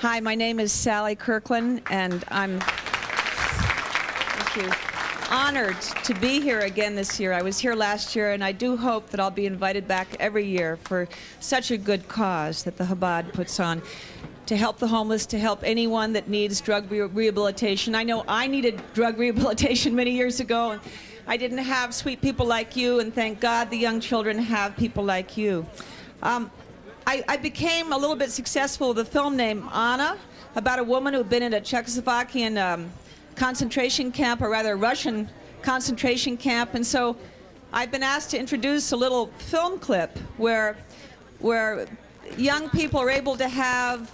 Hi, my name is Sally Kirkland, and I'm honored to be here again this year. I was here last year, and I do hope that I'll be invited back every year for such a good cause that the Chabad puts on, to help the homeless, to help anyone that needs drug rehabilitation. I know I needed drug rehabilitation many years ago, and I didn't have sweet people like you, and thank God the young children have people like you. I became a little bit successful with a film named Anna, about a woman who had been in a Czechoslovakian concentration camp, or rather Russian concentration camp, and so I've been asked to introduce a little film clip where young people are able to have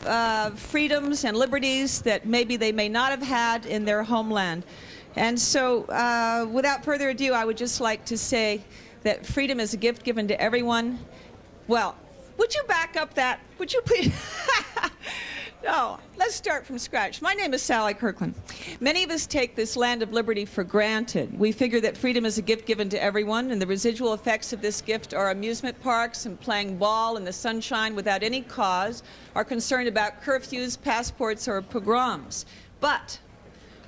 freedoms and liberties that maybe they may not have had in their homeland. And so without further ado, I would just like to say that freedom is a gift given to everyone. Well, would you back up that? Would you please? No, let's start from scratch. My name is Sally Kirkland. Many of us take this land of liberty for granted. We figure that freedom is a gift given to everyone, and the residual effects of this gift are amusement parks and playing ball in the sunshine without any cause, or concerned about curfews, passports, or pogroms. But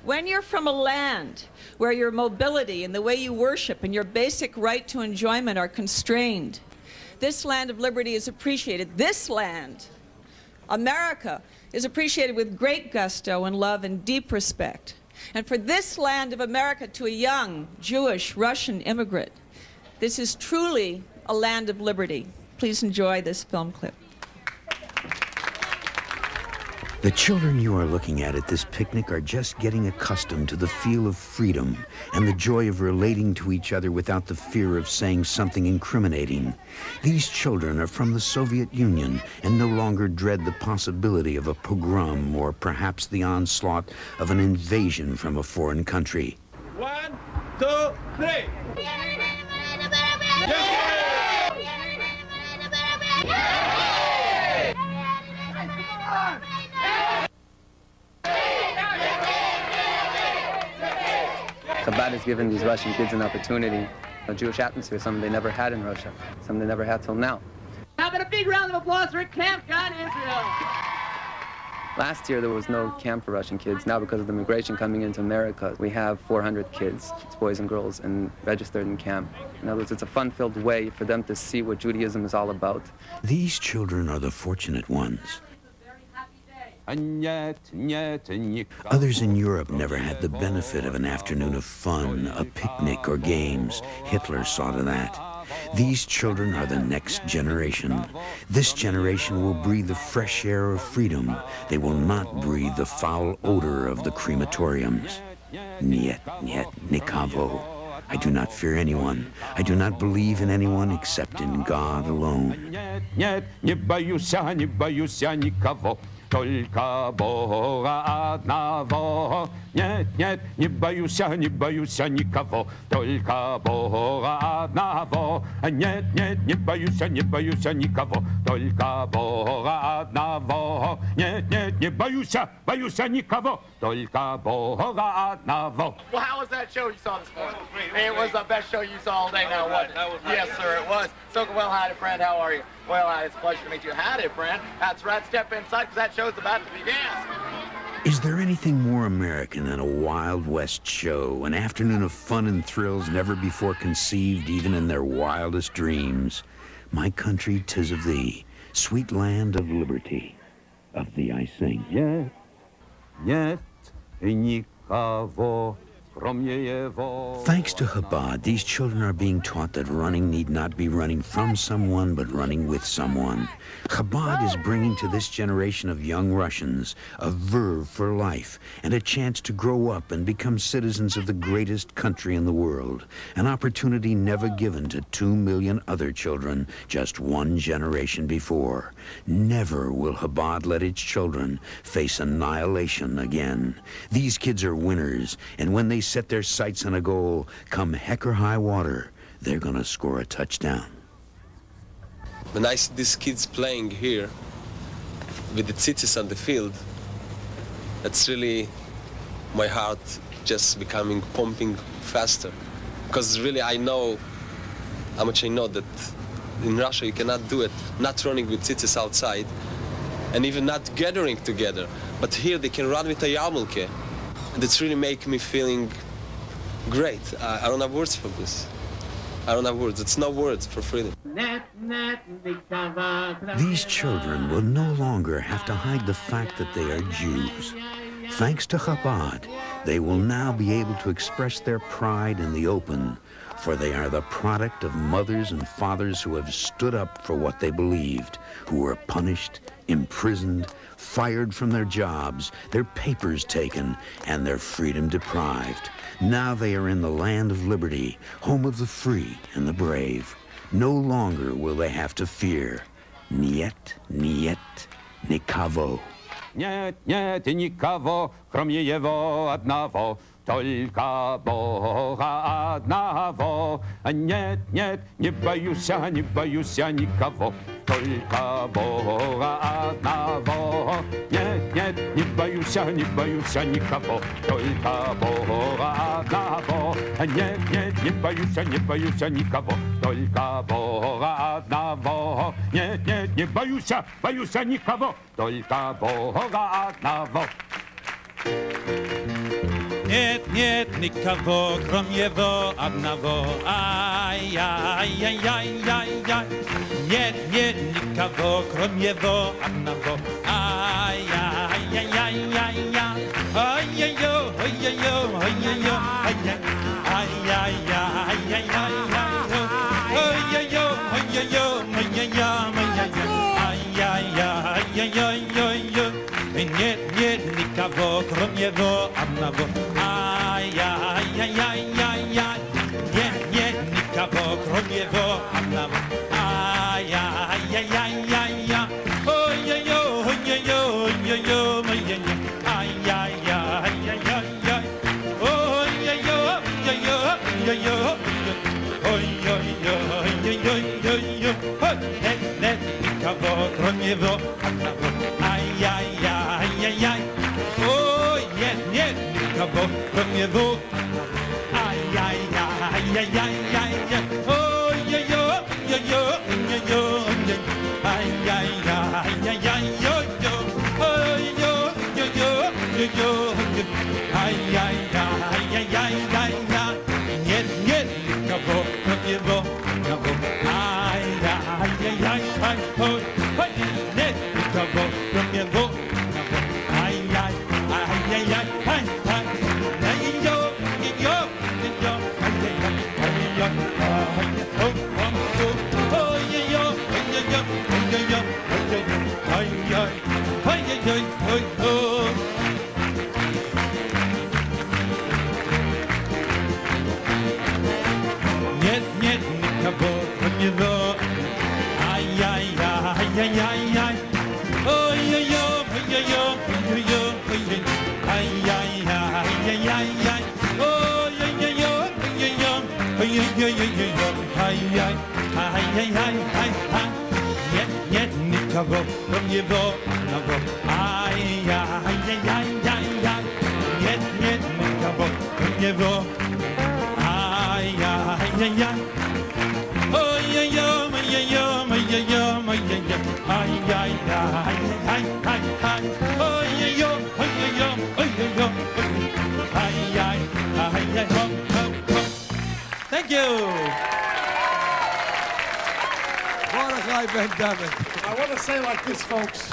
when you're from a land where your mobility and the way you worship and your basic right to enjoyment are constrained, this land of liberty is appreciated. This land, America, is appreciated with great gusto and love and deep respect. And for this land of America, to a young Jewish Russian immigrant, this is truly a land of liberty. Please enjoy this film clip. The children you are looking at this picnic are just getting accustomed to the feel of freedom and the joy of relating to each other without the fear of saying something incriminating. These children are from the Soviet Union and no longer dread the possibility of a pogrom or perhaps the onslaught of an invasion from a foreign country. 1, 2, 3. Chabad has given these Russian kids an opportunity, a Jewish atmosphere, something they never had in Russia, something they never had till now. How about a big round of applause for Camp God Israel? Last year there was no camp for Russian kids. Now because of the migration coming into America, we have 400 kids, it's boys and girls, and registered in camp. In other words, it's a fun-filled way for them to see what Judaism is all about. These children are the fortunate ones. Others in Europe never had the benefit of an afternoon of fun, a picnic, or games. Hitler saw to that. These children are the next generation. This generation will breathe the fresh air of freedom. They will not breathe the foul odor of the crematoriums. Niet, niet, nikavo. I do not fear anyone. I do not believe in anyone except in God alone. Только Бога одного. Нет, нет, не боюсь никого. Только Бога одного. Нет, нет, не боюсь никого. Только Бога одного. Нет, нет, не боюсь никого. Только Бога одного. Well, how was that show you saw this morning? It was the best show you saw all day now, wasn't it? Yes, sir, it was. So, well, howdy, friend. How are you? Well, it's a pleasure to meet you. Howdy, friend. That's right. Step inside, because that show's about to begin. Is there anything more American than a Wild West show, an afternoon of fun and thrills never before conceived, even in their wildest dreams? My country, 'tis of thee, sweet land of liberty. Of thee I sing. Нет, нет, никого. Thanks to Chabad, these children are being taught that running need not be running from someone, but running with someone. Chabad is bringing to this generation of young Russians a verve for life and a chance to grow up and become citizens of the greatest country in the world, an opportunity never given to 2 million other children just one generation before. Never will Chabad let its children face annihilation again. These kids are winners, and when they set their sights on a goal, come heck or high water, they're gonna score a touchdown. When I see these kids playing here with the tzitzis on the field, that's really my heart just becoming pumping faster. Because really I know how much I know that in Russia you cannot do it, not running with tzitzis outside. and even not gathering together. But here they can run with a yarmulke, and it's really making me feeling great. I don't have words for this. I don't have words. It's no words for freedom. These children will no longer have to hide the fact that they are Jews. Thanks to Chabad, they will now be able to express their pride in the open, for they are the product of mothers and fathers who have stood up for what they believed, who were punished, imprisoned, fired from their jobs, their papers taken, and their freedom deprived. Now they are in the land of liberty, home of the free and the brave. No longer will they have to fear. Niet, niet, nikavo. Нет, нет и никого, кроме его одного, только Бога одного. Нет, нет, не боюсь никого, только Бога одного. Нет, нет, не боюсь никого, только Бога одного. Нет, нет, не боюсь никого, только Бога одного. Нет, нет, не боюсь никого, только Бога одного. Нет, нет никого, кроме его одного. Ай-яй-яй-яй-яй. Нет, нет никого, кроме его одного. Ай-яй-яй-яй-яй. Ай-яй-йо, ай-яй-йо, ай-яй-йо, ай-яй-яй-яй-яй-яй. Ай-яй-йо, ай-яй-йо, ай-яй-яй-яй-яй. Нет, нет никого, кроме его одного. Ай-яй-яй-яй-яй. Нет, нет никого, кроме его одного. Ай-яй-яй-яй-яй. Ой-ой-ой, ой-ой-ой, ой-ой-ой, ой-ой-ой. Ай-яй-яй-яй-яй. Ой-ой-ой, ой-ой-ой, ой-ой-ой. Ой-ой-ой, ой-ой-ой, ой-ой. Нет, нет никого, кроме его одного. Ай-яй-яй-яй-яй. Ой, нет, нет никого, кроме его. Ай-яй-яй-яй-яй-яй. Ой-ой-ой, ой-ой-ой, ой-ой-ой. Ай-яй-яй-яй-яй-яй. Ой-ой-ой, ой-ой-ой. Ай-яй-яй-яй-яй-яй. Нет, нет никого, кроме его. Ай-яй-яй-яй-яй. Ой, ой, нет никого, кроме его. Нет, нет никого, кроме него. Ай-яй-яй-яй-яй-яй. Ой-ой-ой, ой-ой-ой, ой-ой-ой, ой-ой. Ай-яй-яй-яй-яй-яй. Ой-ой-ой, ой-ой-ой, ой-ой-ой, ай-яй, ай-яй-яй-яй. Нет, нет никого, кроме его одного. Ай-яй-яй-яй-яй. Нет, нет никого, кроме его. Ай-яй-яй-яй. Ой-ой-ой, ой-ой-ой, ой-ой-ой, ой-ой-ой. Ай-яй-яй-яй-яй. Ой-ой-ой, ой-ой-ой, ой-ой-ой. Ай-яй-яй-яй. Thank you. Mordechai Ben David. I want to say like this, folks.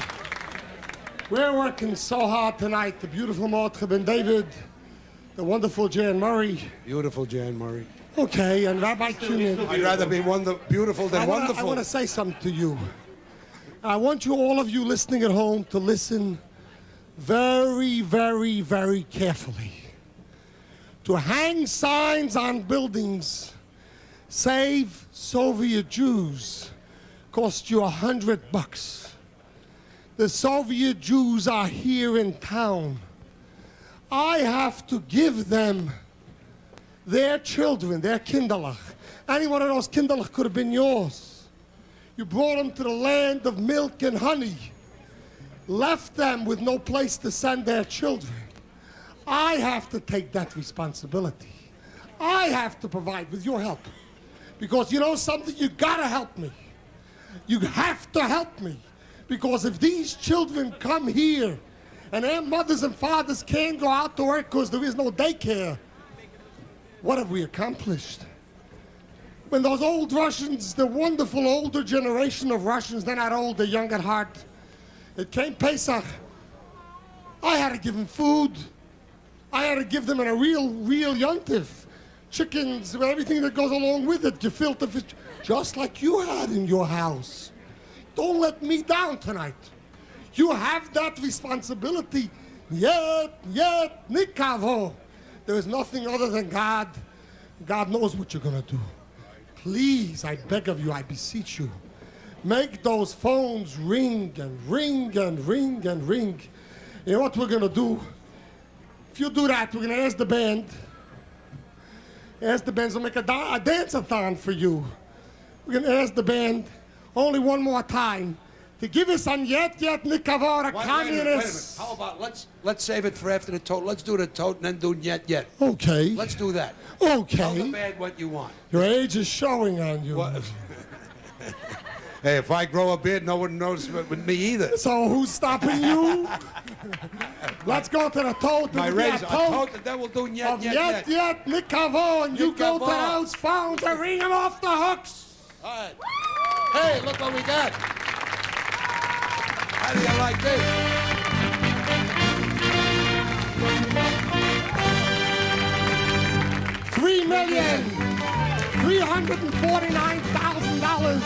We're working so hard tonight. The beautiful Mordechai Ben David, the wonderful Jan Murray. Beautiful Jan Murray. Okay, and Rabbi Kunin. I'd rather be beautiful than wonderful. I want to say something to you. I want you, all of you listening at home, to listen very, very, very carefully. To hang signs on buildings, save Soviet Jews, cost you $100. The Soviet Jews are here in town. I have to give them their children, their kinderlach. Any one of those kinderlach could have been yours. You brought them to the land of milk and honey, left them with no place to send their children. I have to take that responsibility. I have to provide with your help. Because you know something? You gotta help me. You have to help me. Because if these children come here and their mothers and fathers can't go out to work because there is no daycare, what have we accomplished? When those old Russians, the wonderful older generation of Russians, they're not old, they're young at heart. It came Pesach. I had to give them food. I had to give them a real yontif. Chickens, everything that goes along with it, gefilte fish, just like you had in your house. Don't let me down tonight. You have that responsibility. Yet, nikavo. There is nothing other than God. God knows what you're going to do. Please, I beg of you, I beseech you, make those phones ring and ring and ring and ring. You know what we're going to do? If you do that, we're going to ask the band. Ask the band to make a dance-a-thon for you. We're going to ask the band only one more time to give us on Yet Nikavor, a communist. Wait a minute. How about let's save it for after the tote. Let's do the tote and then do Yet. Okay. Let's do that. Okay. Tell the band what you want. Your age is showing on you. Hey, if I grow a beard, no one knows with me either. So who's stopping you? Let's go to the tote. My razor, a tote, and then we'll do Yet. Yet, Nikavo, and you go to those phones and ring them off the hooks. All right. Hey, look what we got. How do you like this? $3,349,000,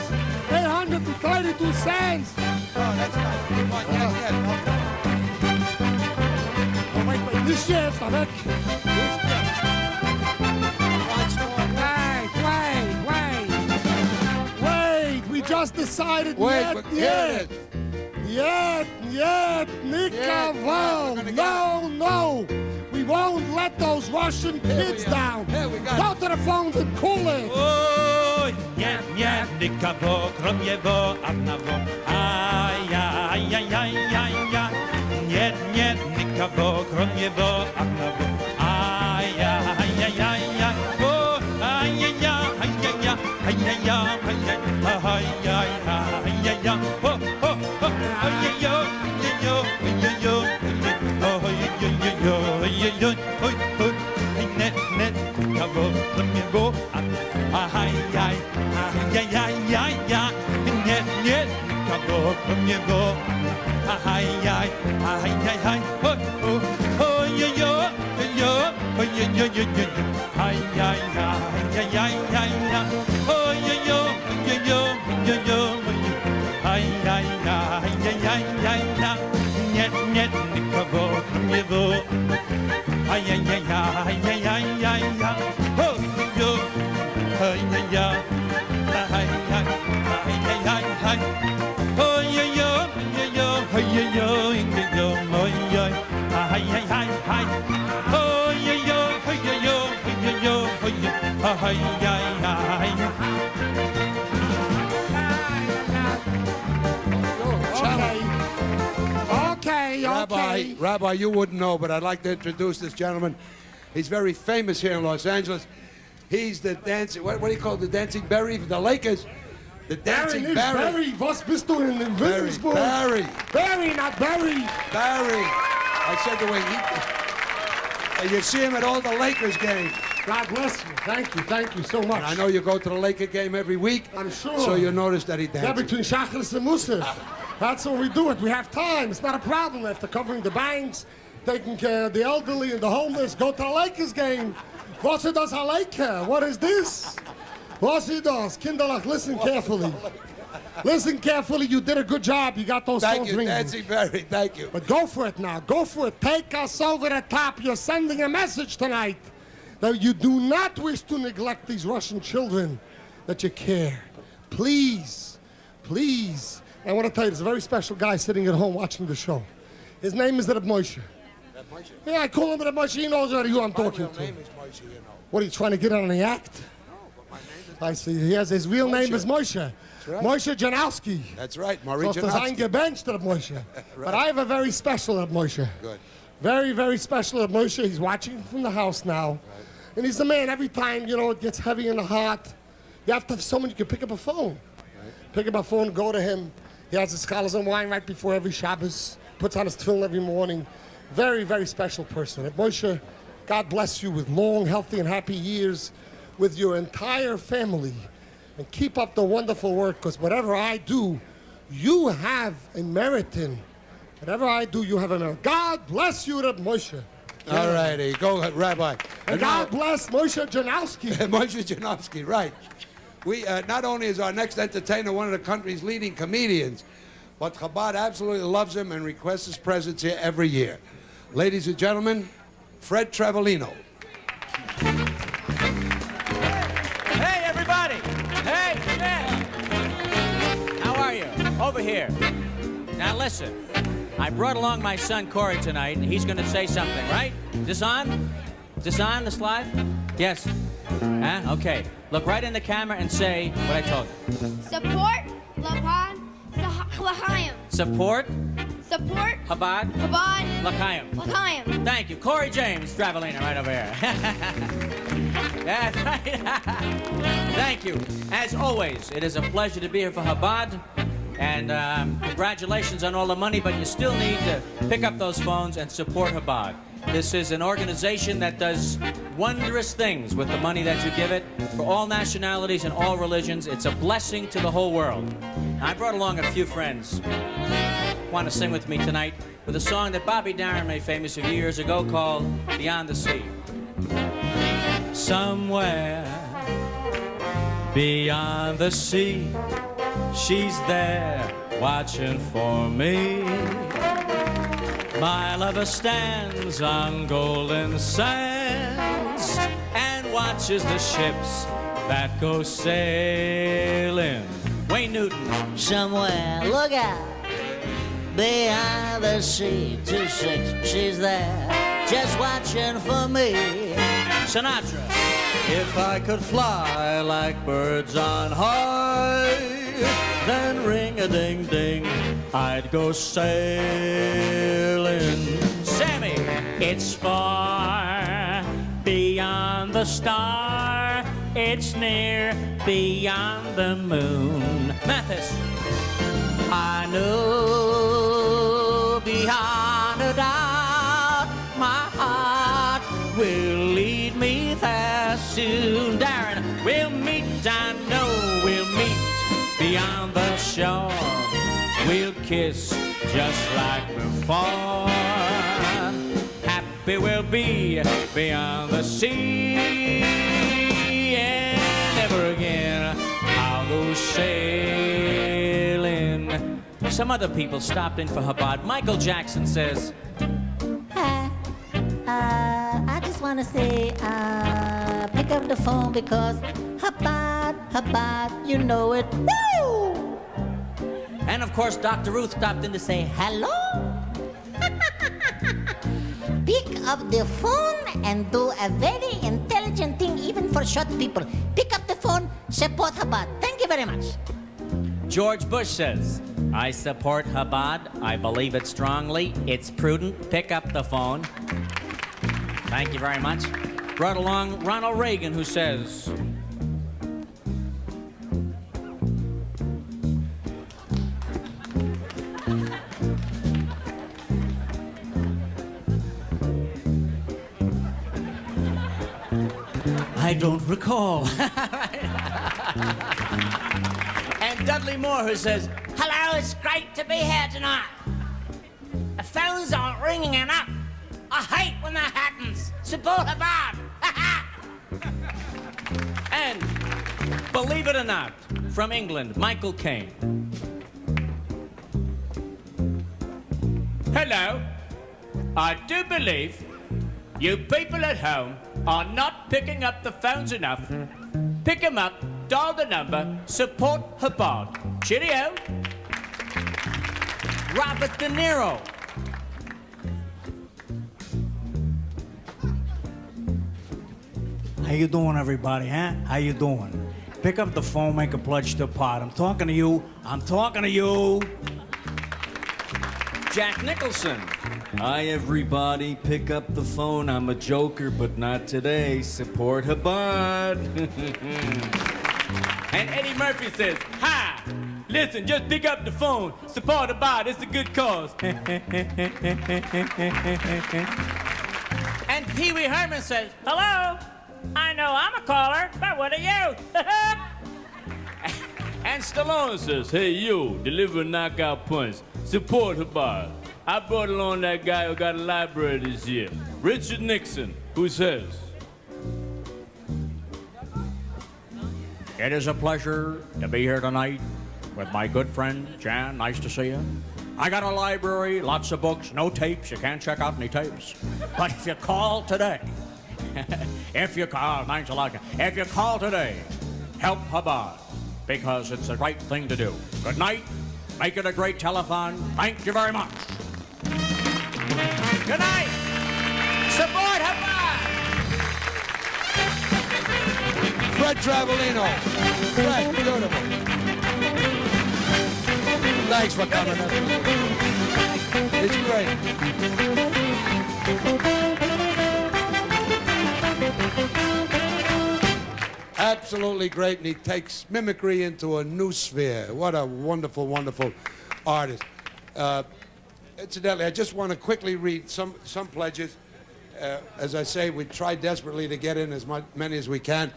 832 cents. Oh, that's nice. We want Yet. Oh, wait, this year's the Vic. Wait, we just decided Yet, Nikavo. No. We won't let those Russian kids down. Go to the phones and cool it. Ой, нет, никого, кроме его одного. Ай-яй-яй-яй-яй. Нет, никого, кроме его одного. Ай-яй-яй-яй-яй. О, ай-яй-яй-яй-яй. Ай-яй-яй-яй-яй. Ай-яй-яй-яй-яй. О, ай-яй-яй-яй-яй. Нет, никого, кроме его одного. Ай-яй-яй-яй-яй. Нет, никого, кроме его. Ай-яй-яй-яй-яй. Ой-ой-ой, ой-ой-ой-ой-ой. Ай-яй-яй-яй-яй-яй. Ой-ой-ой, ой-ой-ой-ой-ой. Ай-яй-яй-яй-яй-яй. Нет, никого, кроме его. Ай-яй-яй-яй-яй-яй. Ой-ой-ой, ай-яй-яй. Ай-яй-яй-яй-яй. Ой-ой-ой, ой-ой-ой, ой-ой-ой. Ай-яй-яй-яй. Ой-ой-ой, ой-ой-ой, ой-ой-ой. Ай-яй-яй. Okay. Rabbi, you wouldn't know, but I'd like to introduce this gentleman. He's very famous here in Los Angeles. He's the dancing, what do you call the dancing Barry for the Lakers? The dancing Barry. Was bist du in Williamsburg? Barry, not Barry. Barry. I said the way he... You see him at all the Lakers games. God bless you. Thank you so much. And I know you go to the Laker game every week. I'm sure. So you notice that he dances. Yeah, between Shachris and Musaf. That's how we do it. We have time. It's not a problem. After covering the banks, taking care of the elderly and the homeless, go to the Lakers game. Was does a Laker? What is this? Was does? Kinderlach, listen carefully. Listen carefully. You did a good job. You got those phones ringing. Thank you, Dancing Barry. Thank you. But go for it now. Go for it. Take us over the top. You're sending a message tonight that you do not wish to neglect these Russian children, that you care. Please. I want to tell you, there's a very special guy sitting at home watching the show. His name is Reb Moshe. Yeah, I call him Reb Moshe. He knows already who I'm talking to. Name is Moshe, you know. What, are you trying to get on the act? No, but my name is... I see. His real name is Moshe. That's right. Moshe Janowski. That's right, Marie So it's Janowski. eingebencht, Reb Moshe. Right. But I have a very special Reb Moshe. Good. Very, very special Reb Moshe. He's watching from the house now. Right. And he's the man, every time, it gets heavy in the heart, you have to have someone you can pick up a phone. Right. Pick up a phone, go to him. He has his scholars and wine right before every Shabbos, puts on his tefillin every morning. Very, very special person. And Moshe, God bless you with long, healthy, and happy years with your entire family. And keep up the wonderful work, because whatever I do, you have a merit in. Whatever I do, you have a merit. God bless you, Reb Moshe. All righty, go, Rabbi. And God bless Moshe Janowski. Moshe Janowski, right. We, not only is our next entertainer one of the country's leading comedians, but Chabad absolutely loves him and requests his presence here every year. Ladies and gentlemen, Fred Travelino. Hey, everybody! Hey, Fred! How are you? Over here. Now listen, I brought along my son Corey tonight, and he's going to say something, right? Is this on? Is this on, this live? Yes. Huh? Okay. Look right in the camera and say what I told you. Support Chabad L'chaim. Support Support Chabad Chabad L'chaim. L'chaim. Thank you. Corey James, Travelina, right over here. That's right. Thank you. As always, it is a pleasure to be here for Chabad. And congratulations on all the money, but you still need to pick up those phones and support Chabad. This is an organization that does wondrous things with the money that you give it for all nationalities and all religions. It's a blessing to the whole world. I brought along a few friends who want to sing with me tonight with a song that Bobby Darin made famous a few years ago called Beyond the Sea. Somewhere beyond the sea, she's there watching for me. My lover stands on golden sands and watches the ships that go sailing. Wayne Newton. Somewhere, look out, beyond the sea, 2-6, she's there, just watching for me. Sinatra. If I could fly like birds on high, then ring-a-ding-ding, I'd go sailing. Sammy. It's far beyond the star, it's near beyond the moon. Mathis. I know beyond a doubt my heart will lead me there soon. Darren. We'll meet, I know we'll meet beyond the shore. We'll kiss just like before. Happy we'll be beyond the sea. And never again I'll go sailing. Some other people stopped in for Chabad. Michael Jackson says, I just want to say, pick up the phone because Chabad, you know it. Woo! and of course Dr. Ruth stopped in to say hello. Pick up the phone and do a very intelligent thing even for short people. Pick up the phone, support Chabad. Thank you very much. George Bush says, I support Chabad. I believe it strongly. It's prudent. Pick up the phone. Thank you very much. Brought along Ronald Reagan, who says, I don't recall. And Dudley Moore, who says, hello, it's great to be here tonight. The phones aren't ringing enough. I hate when that happens. Support Chabad. and believe it or not, from England, Michael Caine. Hello. I do believe you people at home are not picking up the phones enough. Pick them up, dial the number, support Chabad. Cheerio. Robert De Niro. How you doing, everybody, huh? How you doing? Pick up the phone, make a pledge to pot. I'm talking to you. I'm talking to you. Jack Nicholson. Hi, everybody. Pick up the phone. I'm a joker, but not today. Support Chabad. And Eddie Murphy says, hi, Listen, just pick up the phone. Support Chabad. It's a good cause. And Pee Wee Herman says, hello? I know I'm a caller, but what are you? And Stallone says, hey, you, deliver knockout punch. Support Chabad. I brought along that guy who got a library this year, Richard Nixon, who says, It is a pleasure to be here tonight with my good friend, Jan. Nice to see you. I got a library, lots of books, no tapes. You can't check out any tapes. But if you call today, if you call today, help Chabad, because it's the right thing to do. Good night. Make it a great telethon. Thank you very much. Good night. Support Chabad. Fred Travelino. Fred, beautiful. Thanks for coming. It's great. Absolutely great, and he takes mimicry into a new sphere. What a wonderful, wonderful artist. Incidentally, I just want to quickly read some pledges. As I say, we try desperately to get in as many as we can.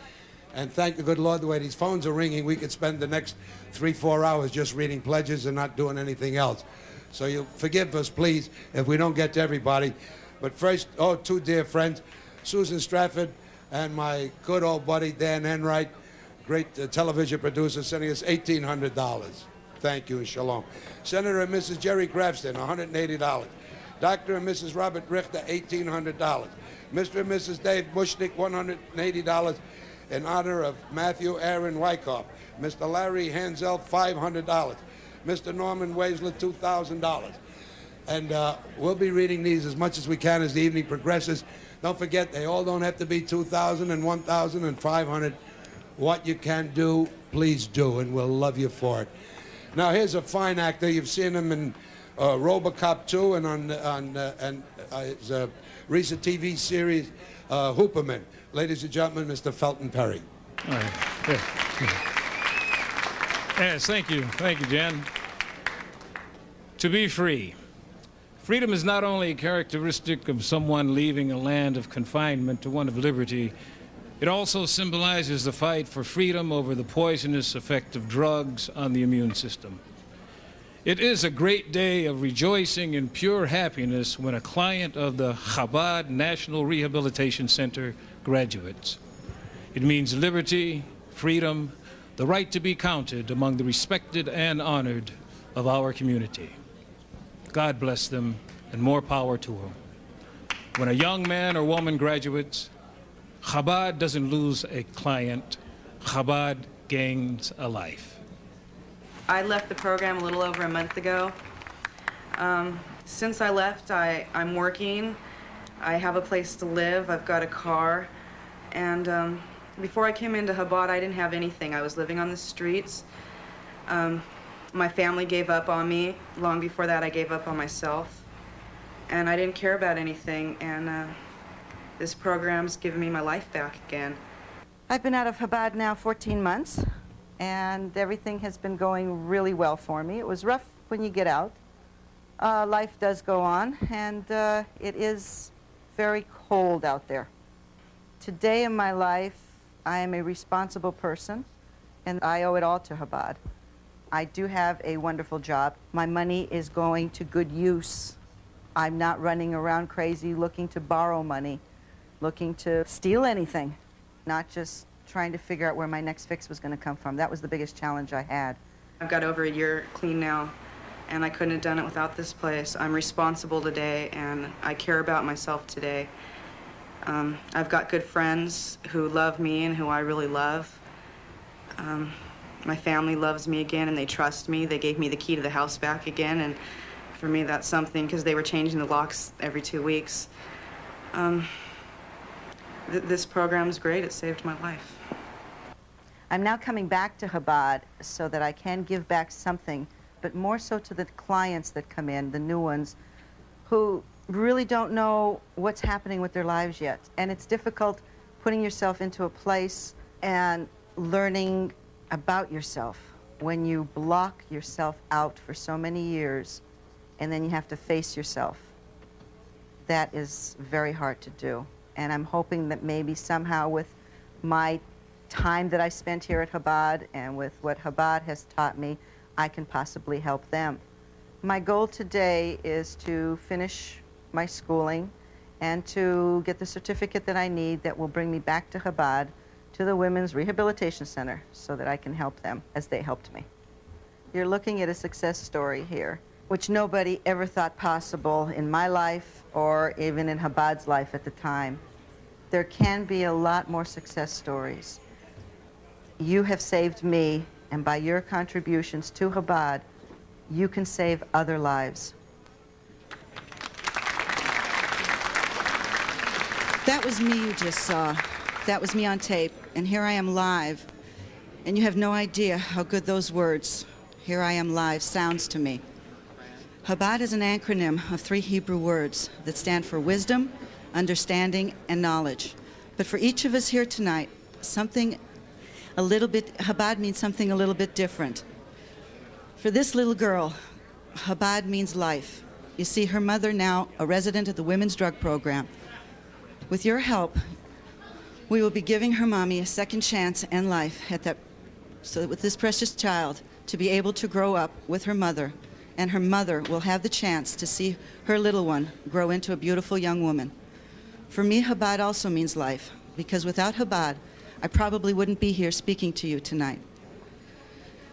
And thank the good Lord, the way these phones are ringing, we could spend the next 3-4 hours just reading pledges and not doing anything else. So you forgive us, please, if we don't get to everybody. But first, two dear friends, Susan Stratford and my good old buddy Dan Enright, great television producer, sending us $1,800. Thank you and shalom. Senator and Mrs. Jerry Grafston, $180. Dr. and Mrs. Robert Richter, $1,800. Mr. and Mrs. Dave Bushnick, $180 in honor of Matthew Aaron Wyckoff. Mr. Larry Hansel, $500. Mr. Norman Weisler, $2,000. And we'll be reading these as much as we can as the evening progresses. Don't forget, they all don't have to be 2,000 and 1,000 and 500. What you can do, please do, and we'll love you for it. Now, here's a fine actor. You've seen him in RoboCop 2 and on his recent TV series, Hooperman. Ladies and gentlemen, Mr. Felton Perry. All right. Yes, thank you. Thank you, Jan. To be free. Freedom is not only a characteristic of someone leaving a land of confinement to one of liberty, it also symbolizes the fight for freedom over the poisonous effect of drugs on the immune system. It is a great day of rejoicing in pure happiness when a client of the Chabad National Rehabilitation Center graduates. It means liberty, freedom, the right to be counted among the respected and honored of our community. God bless them, and more power to them. When a young man or woman graduates, Chabad doesn't lose a client, Chabad gains a life. I left the program a little over a month ago. Since I left, I'm working. I have a place to live. I've got a car. And before I came into Chabad, I didn't have anything. I was living on the streets. My family gave up on me. Long before that, I gave up on myself. And I didn't care about anything. And this program's given me my life back again. I've been out of Chabad now 14 months, and everything has been going really well for me. It was rough when you get out. Life does go on, and it is very cold out there. Today in my life, I am a responsible person, and I owe it all to Chabad. I do have a wonderful job. My money is going to good use. I'm not running around crazy looking to borrow money, looking to steal anything, not just trying to figure out where my next fix was going to come from. That was the biggest challenge I had. I've got over a year clean now, and I couldn't have done it without this place. I'm responsible today, and I care about myself today. I've got good friends who love me and who I really love. My family loves me again, and they trust me. They gave me the key to the house back again, and for me that's something, because they were changing the locks every 2 weeks. This program's great. It saved my life. I'm now coming back to Chabad so that I can give back something, but more so to the clients that come in, the new ones, who really don't know what's happening with their lives yet. And it's difficult putting yourself into a place and learning about yourself. when you block yourself out for so many years and then you have to face yourself. That is very hard to do. And I'm hoping that maybe somehow with my time that I spent here at Chabad and with what Chabad has taught me, I can possibly help them. My goal today is to finish my schooling and to get the certificate that I need that will bring me back to Chabad, to the Women's Rehabilitation Center, so that I can help them as they helped me. You're looking at a success story here, which nobody ever thought possible in my life or even in Chabad's life at the time. There can be a lot more success stories. You have saved me, and by your contributions to Chabad, you can save other lives. That was me you just saw. That was me on tape, and here I am live. And you have no idea how good those words, "Here I am live," sounds to me. Chabad is an acronym of 3 Hebrew words that stand for wisdom, understanding, and knowledge. But for each of us here tonight, Chabad means something a little bit different. For this little girl, Chabad means life. You see, her mother, now a resident at the Women's Drug Program. With your help, we will be giving her mommy a second chance and life so that with this precious child to be able to grow up with her mother, and her mother will have the chance to see her little one grow into a beautiful young woman. For me, Chabad also means life, because without Chabad, I probably wouldn't be here speaking to you tonight.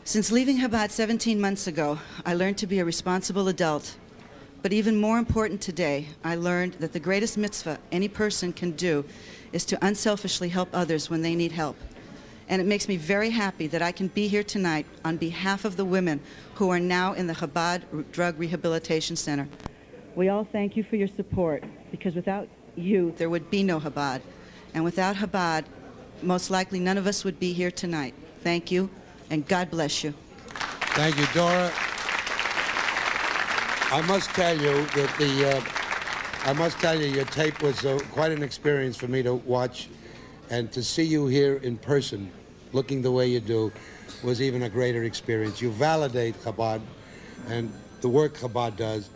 Since leaving Chabad 17 months ago, I learned to be a responsible adult. But even more important today, I learned that the greatest mitzvah any person can do is to unselfishly help others when they need help. And it makes me very happy that I can be here tonight on behalf of the women who are now in the Chabad Drug Rehabilitation Center. We all thank you for your support, because without you, there would be no Chabad. And without Chabad, most likely none of us would be here tonight. Thank you, and God bless you. Thank you, Dora. I must tell you that your tape was quite an experience for me to watch, and to see you here in person, looking the way you do, was even a greater experience. You validate Chabad and the work Chabad does.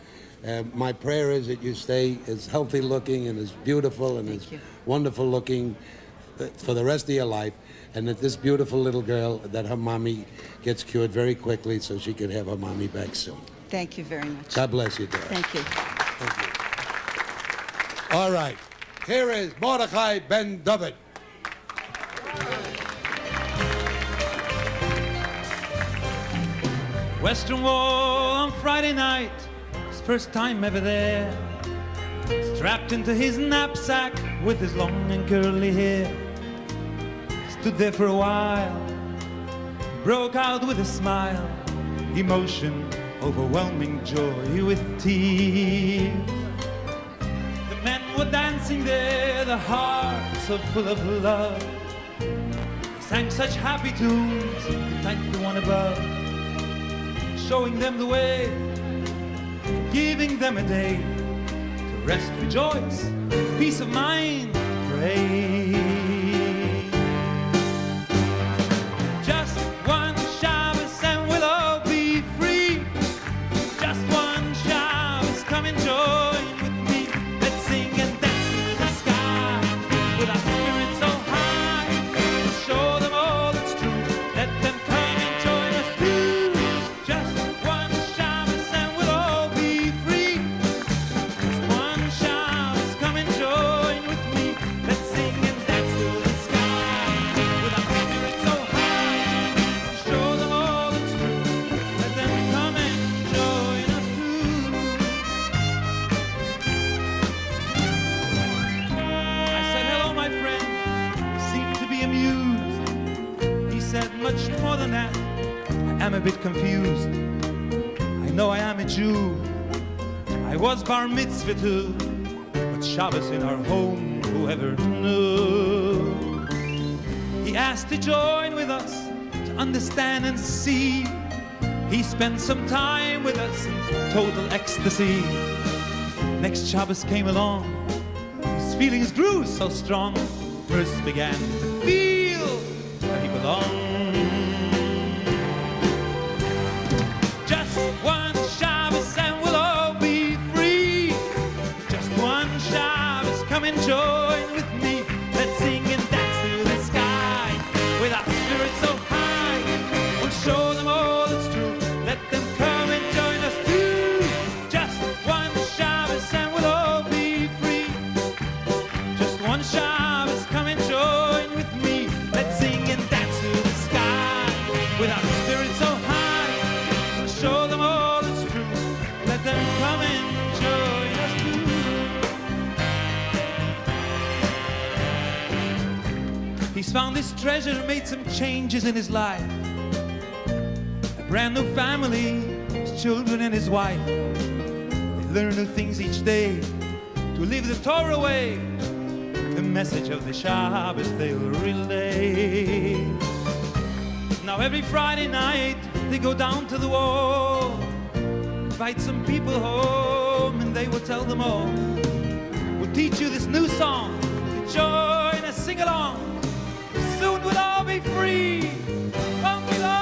My prayer is that you stay as healthy looking and as beautiful and as wonderful looking for the rest of your life, and that this beautiful little girl, that her mommy gets cured very quickly so she can have her mommy back soon. Thank you very much. God bless you, Dora. Thank you. Thank you. All right. Here is Mordechai Ben David. Western Wall on Friday night, his first time ever there. Strapped into his knapsack with his long and curly hair. Stood there for a while, broke out with a smile, emotion, overwhelming joy with tears. The men were dancing there, their hearts so full of love. They sang such happy tunes, they thanked the one above, showing them the way, giving them a day to rest, rejoice, peace of mind, pray. Just one Shabbos and we'll all be free. Just one Shabbos, come and join with me. Let's sing and dance to the sky with our spirits so high. Let's show them all that's true. Let them come and join us too. Just one Shabbos and we'll all be free. Just one Shabbos, come and join with me. Let's sing and dance to the sky with our spirits so high. Show them all that's true. Let them come and join us too. I said, hello, my friend. He seemed to be amused. He said, much more than that. I am a bit confused. I know I am a Jew. I was bar mitzvah too. But Shabbos in our home, whoever knew? He asked to join with us, to understand and see. He spent some time with us in total ecstasy. Next Shabbos came along. His feelings grew so strong. First began to feel where he belonged. He's found this treasure, made some changes in his life. A brand new family, his children and his wife. They learn new things each day to live the Torah way. The message of the Shabbos they'll relay. Now every Friday night they go down to the wall, invite some people home, and they will tell them all. We'll teach you this new song to join us, sing along. Soon we'll all be free. Won't we all?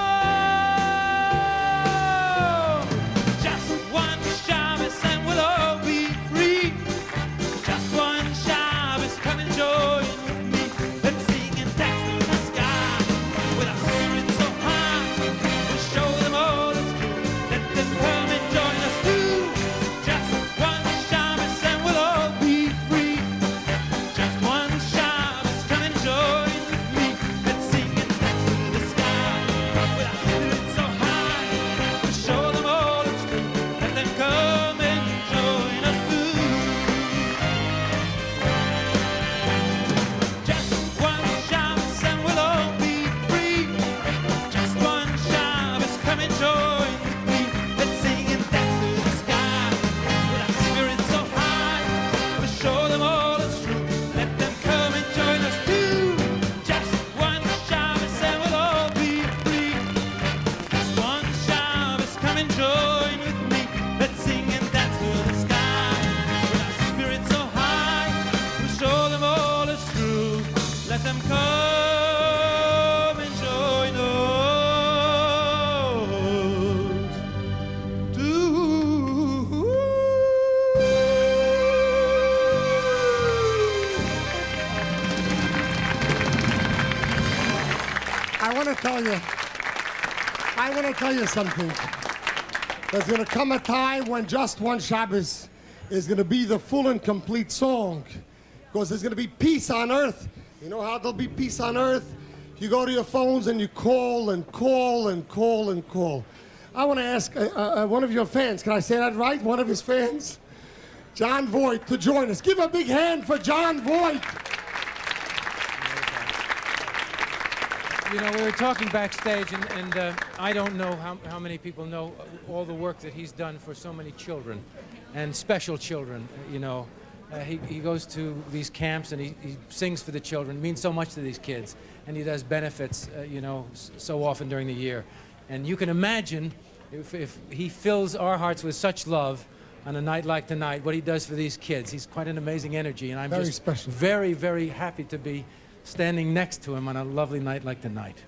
Just one Shabbos and we'll all be free. Just one Shabbos, come and join with me. Let's sing and dance through the sky with our spirits so high. We'll show them all it's true. Let them come and join us too. Just one Shabbos and we'll all be free. Just one Shabbos, come and join with me. Let's sing and dance through the sky with our spirits so high. We'll show them all it's true. Let them come and join us too. Just one Shabbos and we'll all be free. Just one Shabbos, come and join with me. Let's sing and dance through the sky with our spirits so high. We'll show them all it's true. Let them come and join us too. Just one Shabbos and we'll all be free. Just one Shabbos, come and join with me. Let's sing and dance through the sky with our spirits so high. We'll show them all it's true. Let them come and join us I want to tell you something. There's going to come a time when Just One Shabbos is going to be the full and complete song, because there's going to be peace on earth. You know how there'll be peace on earth? You go to your phones and you call and call and call and call. I want to ask one of your fans, can I say that right? One of his fans? John Voight, to join us. Give a big hand for John Voight. You know, we were talking backstage, and I don't know how many people know all the work that he's done for so many children, and special children, you know. He goes to these camps and he sings for the children. It means so much to these kids. And he does benefits, you know, so often during the year. And you can imagine if he fills our hearts with such love on a night like tonight, what he does for these kids. He's quite an amazing energy. And I'm Very just special. very, very happy to be standing next to him on a lovely night like tonight.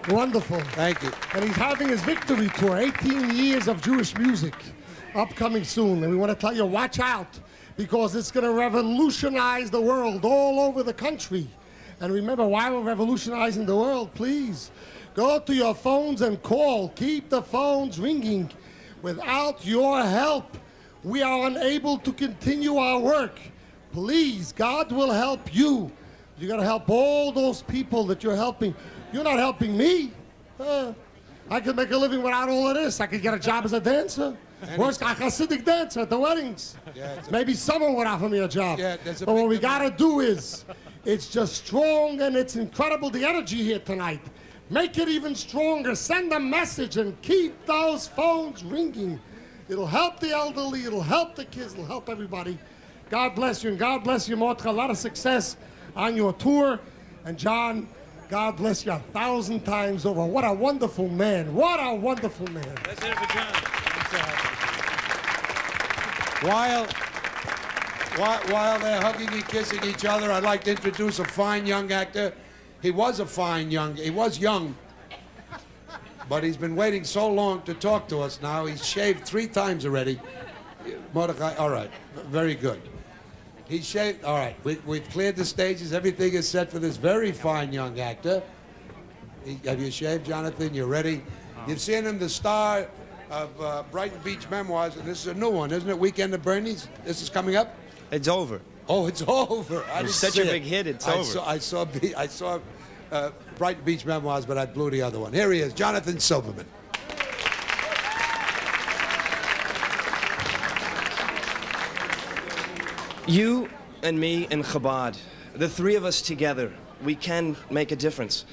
Wonderful. Thank you. And he's having his victory tour, 18 years of Jewish music, upcoming soon. And we want to tell you, watch out, because it's going to revolutionize the world all over the country. And remember, while we're revolutionizing the world, please go to your phones and call. Keep the phones ringing. Without your help, we are unable to continue our work. Please, God will help you. You got to help all those people that you're helping. You're not helping me. I could make a living without all of this. I could get a job as a dancer. Worst, a Hasidic dancer at the weddings. Yeah, Maybe someone would offer me a job. Yeah, there's a but what big we got to do is, it's just strong and it's incredible, the energy here tonight. Make it even stronger. Send a message and keep those phones ringing. It'll help the elderly. It'll help the kids. It'll help everybody. God bless you, and God bless you, Mordechai. A lot of success on your tour. And John, God bless you 1,000 times over. What a wonderful man. What a wonderful man. Let's hear it for John. While they're hugging and kissing each other, I'd like to introduce a fine young actor. He was young, but he's been waiting so long to talk to us now. He's shaved 3 times already. Mordechai, all right, very good. He's shaved, all right. We've cleared the stages. Everything is set for this very fine young actor. Have you shaved, Jonathan? You ready? You've seen him, the star of Brighton Beach Memoirs, and this is a new one, isn't it? Weekend at Bernie's. This is coming up. It's over. Oh, it's over. It was such a big hit. It's over. I saw Brighton Beach Memoirs, but I blew the other one. Here he is, Jonathan Silverman. You and me and Chabad, the 3 of us together, we can make a difference.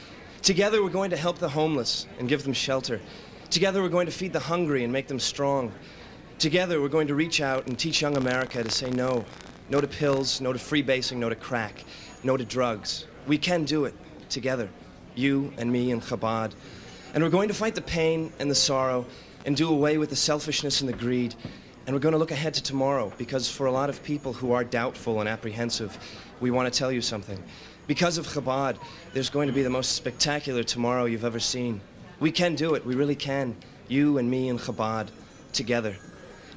Together, we're going to help the homeless and give them shelter. Together, we're going to feed the hungry and make them strong. Together, we're going to reach out and teach young America to say no. No to pills, no to freebasing, no to crack, no to drugs. We can do it together, you and me and Chabad. And we're going to fight the pain and the sorrow and do away with the selfishness and the greed. And we're going to look ahead to tomorrow, because for a lot of people who are doubtful and apprehensive, we want to tell you something. Because of Chabad, there's going to be the most spectacular tomorrow you've ever seen. We can do it, we really can. You and me and Chabad, together.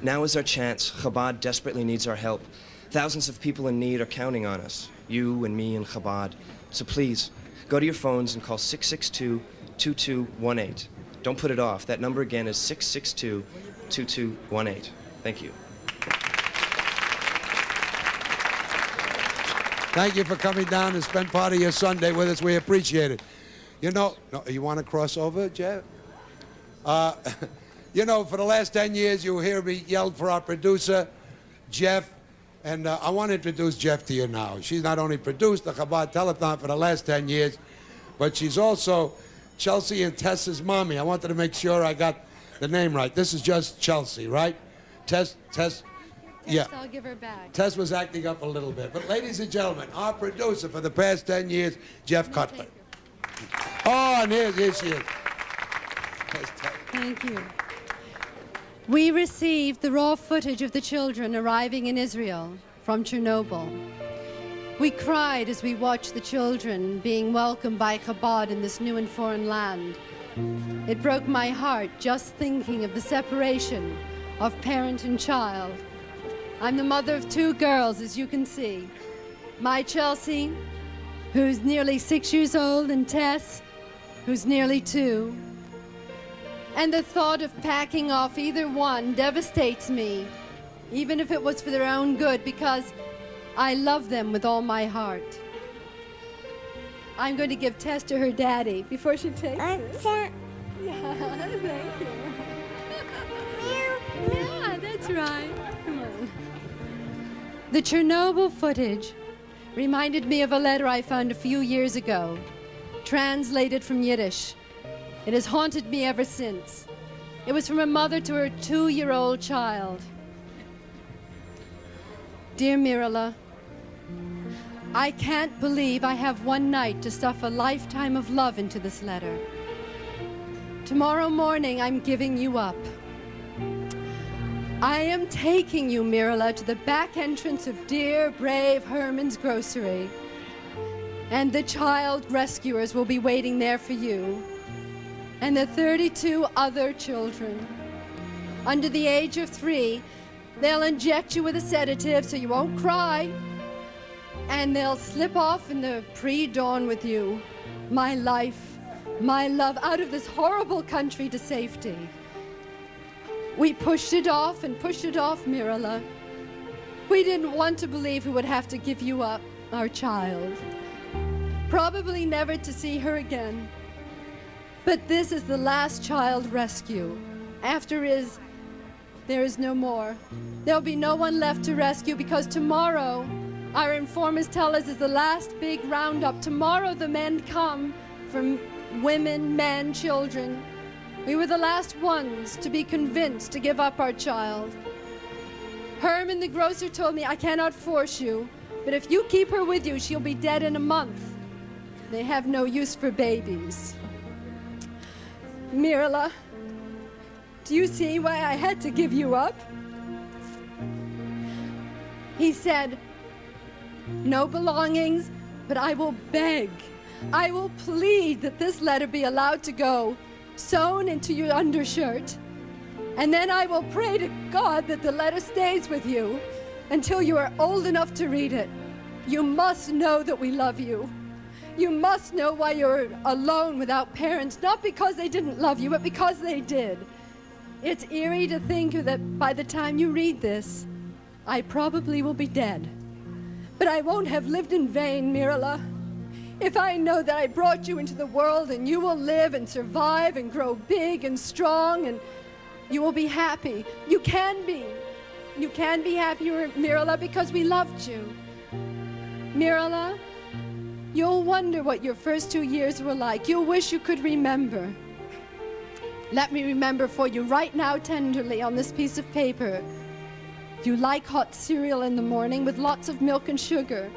Now is our chance. Chabad desperately needs our help. Thousands of people in need are counting on us. You and me and Chabad. So please, go to your phones and call 662-2218. Don't put it off. That number again is 662-2218. Thank you. Thank you for coming down and spend part of your Sunday with us. We appreciate it. You know, no, you want to cross over, Jeff? You know, for the last 10 years, you hear me yell for our producer, Jeff. And I want to introduce Jeff to you now. She's not only produced the Chabad Telethon for the last 10 years, but she's also Chelsea and Tess's mommy. I wanted to make sure I got the name right. This is just Chelsea, right? Tess, yeah. I'll give her back. Tess was acting up a little bit. But ladies and gentlemen, our producer for the past 10 years, Jeff Cutler. Oh, and here she is. Thank you. We received the raw footage of the children arriving in Israel from Chernobyl. We cried as we watched the children being welcomed by Chabad in this new and foreign land. It broke my heart just thinking of the separation of parent and child. I'm the mother of 2 girls, as you can see. My Chelsea, who's nearly 6 years old, and Tess, who's nearly 2. And the thought of packing off either one devastates me, even if it was for their own good, because I love them with all my heart. I'm going to give Tess to her daddy before she takes this. Yeah, thank you. Yeah, that's right. Come on. The Chernobyl footage reminded me of a letter I found a few years ago, translated from Yiddish. It has haunted me ever since. It was from a mother to her 2-year-old child. Dear Mirala, I can't believe I have one night to stuff a lifetime of love into this letter. Tomorrow morning, I'm giving you up. I am taking you, Mirala, to the back entrance of dear, brave Herman's Grocery. And the child rescuers will be waiting there for you. And the 32 other children. Under the age of 3, they'll inject you with a sedative so you won't cry. And they'll slip off in the pre-dawn with you. My life, my love, out of this horrible country to safety. We pushed it off and pushed it off, Mirala. We didn't want to believe we would have to give you up, our child. Probably never to see her again. But this is the last child rescue. After there is no more. There'll be no one left to rescue, because tomorrow, our informers tell us, is the last big roundup. Tomorrow the men come, from women, men, children. We were the last ones to be convinced to give up our child. Herman the grocer told me, I cannot force you, but if you keep her with you, she'll be dead in a month. They have no use for babies. Mirala, do you see why I had to give you up? He said, no belongings, but I will beg, I will plead that this letter be allowed to go, sewn into your undershirt. And then I will pray to God that the letter stays with you until you are old enough to read it. You must know that we love you. You must know why you're alone without parents, not because they didn't love you, but because they did. It's eerie to think that by the time you read this, I probably will be dead. But I won't have lived in vain, Mirala. If I know that I brought you into the world and you will live and survive and grow big and strong and you will be happy. You can be. You can be happy, Mirala, because we loved you. Mirala, You'll wonder what your first 2 years were like. You'll wish you could remember. Let me remember for you right now tenderly on this piece of paper. You like hot cereal in the morning with lots of milk and sugar.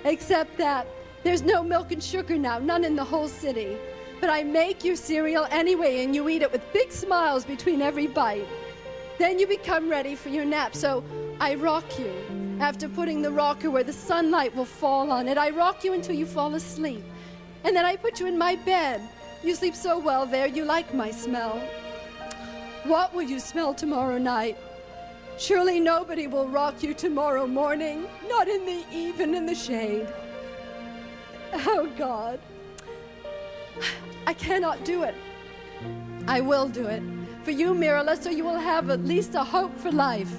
Except that there's no milk and sugar now, none in the whole city. But I make your cereal anyway, and you eat it with big smiles between every bite. Then you become ready for your nap, so I rock you. After putting the rocker where the sunlight will fall on it, I rock you until you fall asleep. And then I put you in my bed. You sleep so well there, you like my smell. What will you smell tomorrow night? Surely nobody will rock you tomorrow morning, not even in the shade. Oh, God. I cannot do it. I will do it. For you, Mirala, so you will have at least a hope for life.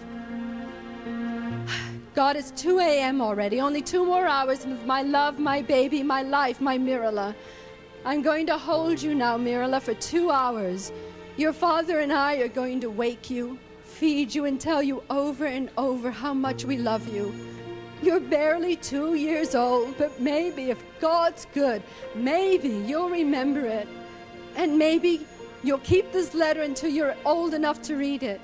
God, it's 2 a.m. already. Only 2 more hours with my love, my baby, my life, my Mirala. I'm going to hold you now, Mirala, for 2 hours. Your father and I are going to wake you, feed you, and tell you over and over how much we love you. You're barely 2 years old, but maybe, if God's good, maybe you'll remember it. And maybe you'll keep this letter until you're old enough to read it.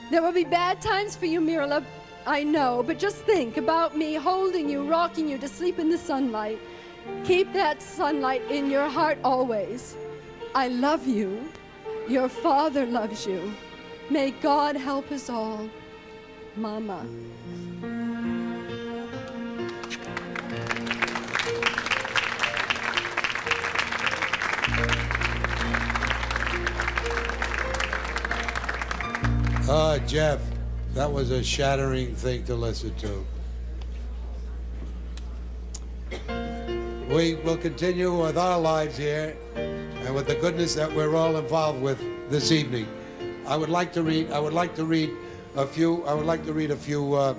There will be bad times for you, Mirala, I know, but just think about me holding you, rocking you to sleep in the sunlight. Keep that sunlight in your heart always. I love you. Your father loves you. May God help us all. Mama. Jeff, that was a shattering thing to listen to. We will continue with our lives here and with the goodness that we're all involved with this evening. I would like to read a few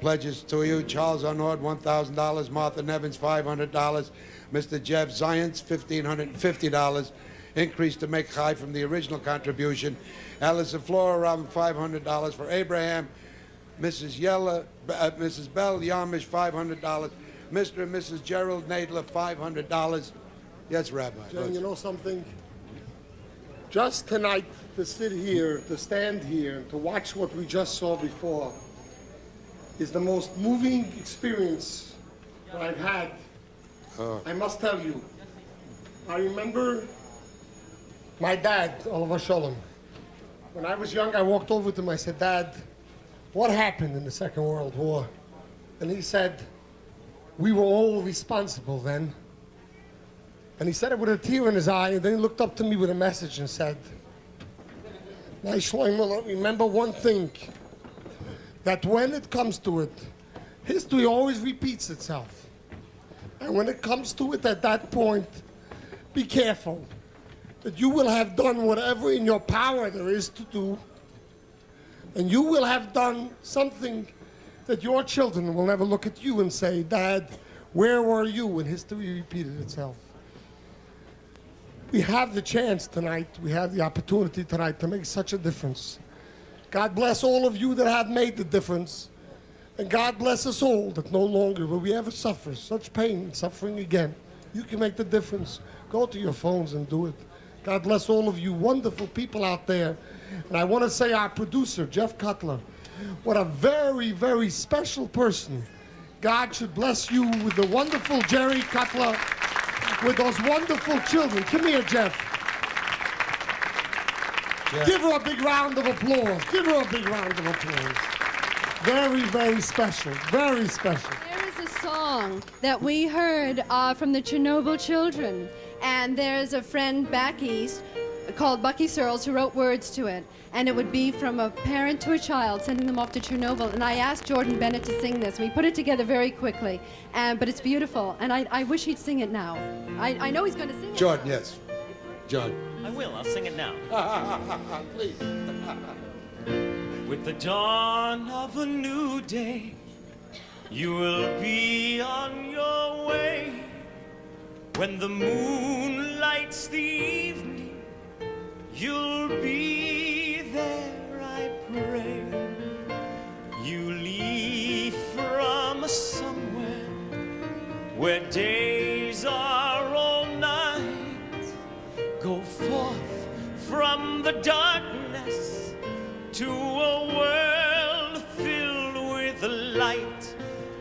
pledges to you. Charles Arnaud, $1,000. Martha Nevins, $500. Mr. Jeff Zients, $1,550. Increase to make high from the original contribution. Alice and Flora Robin, $500 for Abraham. Mrs. Bell Yarmish, $500. Mr. and Mrs. Gerald Nadler, $500. Yes, Rabbi. Jen, you know something? Just tonight, to sit here, to stand here, and to watch what we just saw before is the most moving experience that I've had. I must tell you. I remember my dad, Oliver Sholem. When I was young, I walked over to him. I said, Dad, what happened in the Second World War? And he said, we were all responsible then. And he said it with a tear in his eye, and then he looked up to me with a message and said, now, Shlomo, remember one thing, that when it comes to it, history always repeats itself. And when it comes to it at that point, be careful that you will have done whatever in your power there is to do, and you will have done something that your children will never look at you and say, Dad, where were you when history repeated itself? We have the chance tonight, we have the opportunity tonight to make such a difference. God bless all of you that have made the difference, and God bless us all that no longer will we ever suffer such pain and suffering again. You can make the difference. Go to your phones and do it. God bless all of you wonderful people out there. And I want to say our producer, Jeff Cutler, what a very, very special person. God should bless you with the wonderful Jerry Cutler, with those wonderful children. Come here, Jeff. Yeah. Give her a big round of applause. Give her a big round of applause. Very, very special. Very special. There is a song that we heard from the Chernobyl children. And there's a friend back east called Bucky Searles who wrote words to it. And it would be from a parent to a child sending them off to Chernobyl. And I asked Jordan Bennett to sing this. We put it together very quickly. But it's beautiful. And I wish he'd sing it now. I know he's going to sing it. Jordan, yes. Jordan. I will. I'll sing it now. Please. With the dawn of a new day, you will be on your way. When the moon lights the evening, you'll be there, I pray. You leave from somewhere where days are all night. Go forth from the darkness to a world filled with light.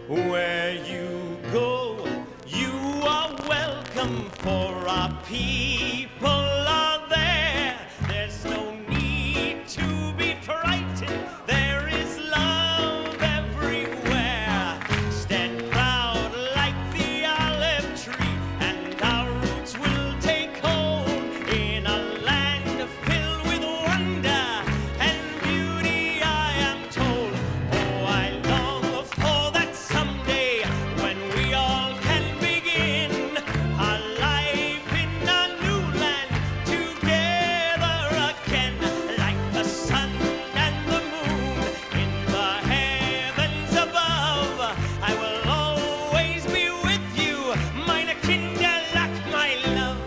Where you go, you are welcome, for our people are there. There's no need to be frightened. There is love everywhere. Stand proud like the olive tree, and our roots will take hold in a land filled with wonder and beauty, I am told. Oh, I long for that someday when we all can begin our life in a new land together again. Like the sun and the moon in the heavens above, I will always be with you, meine Kinder, like my love.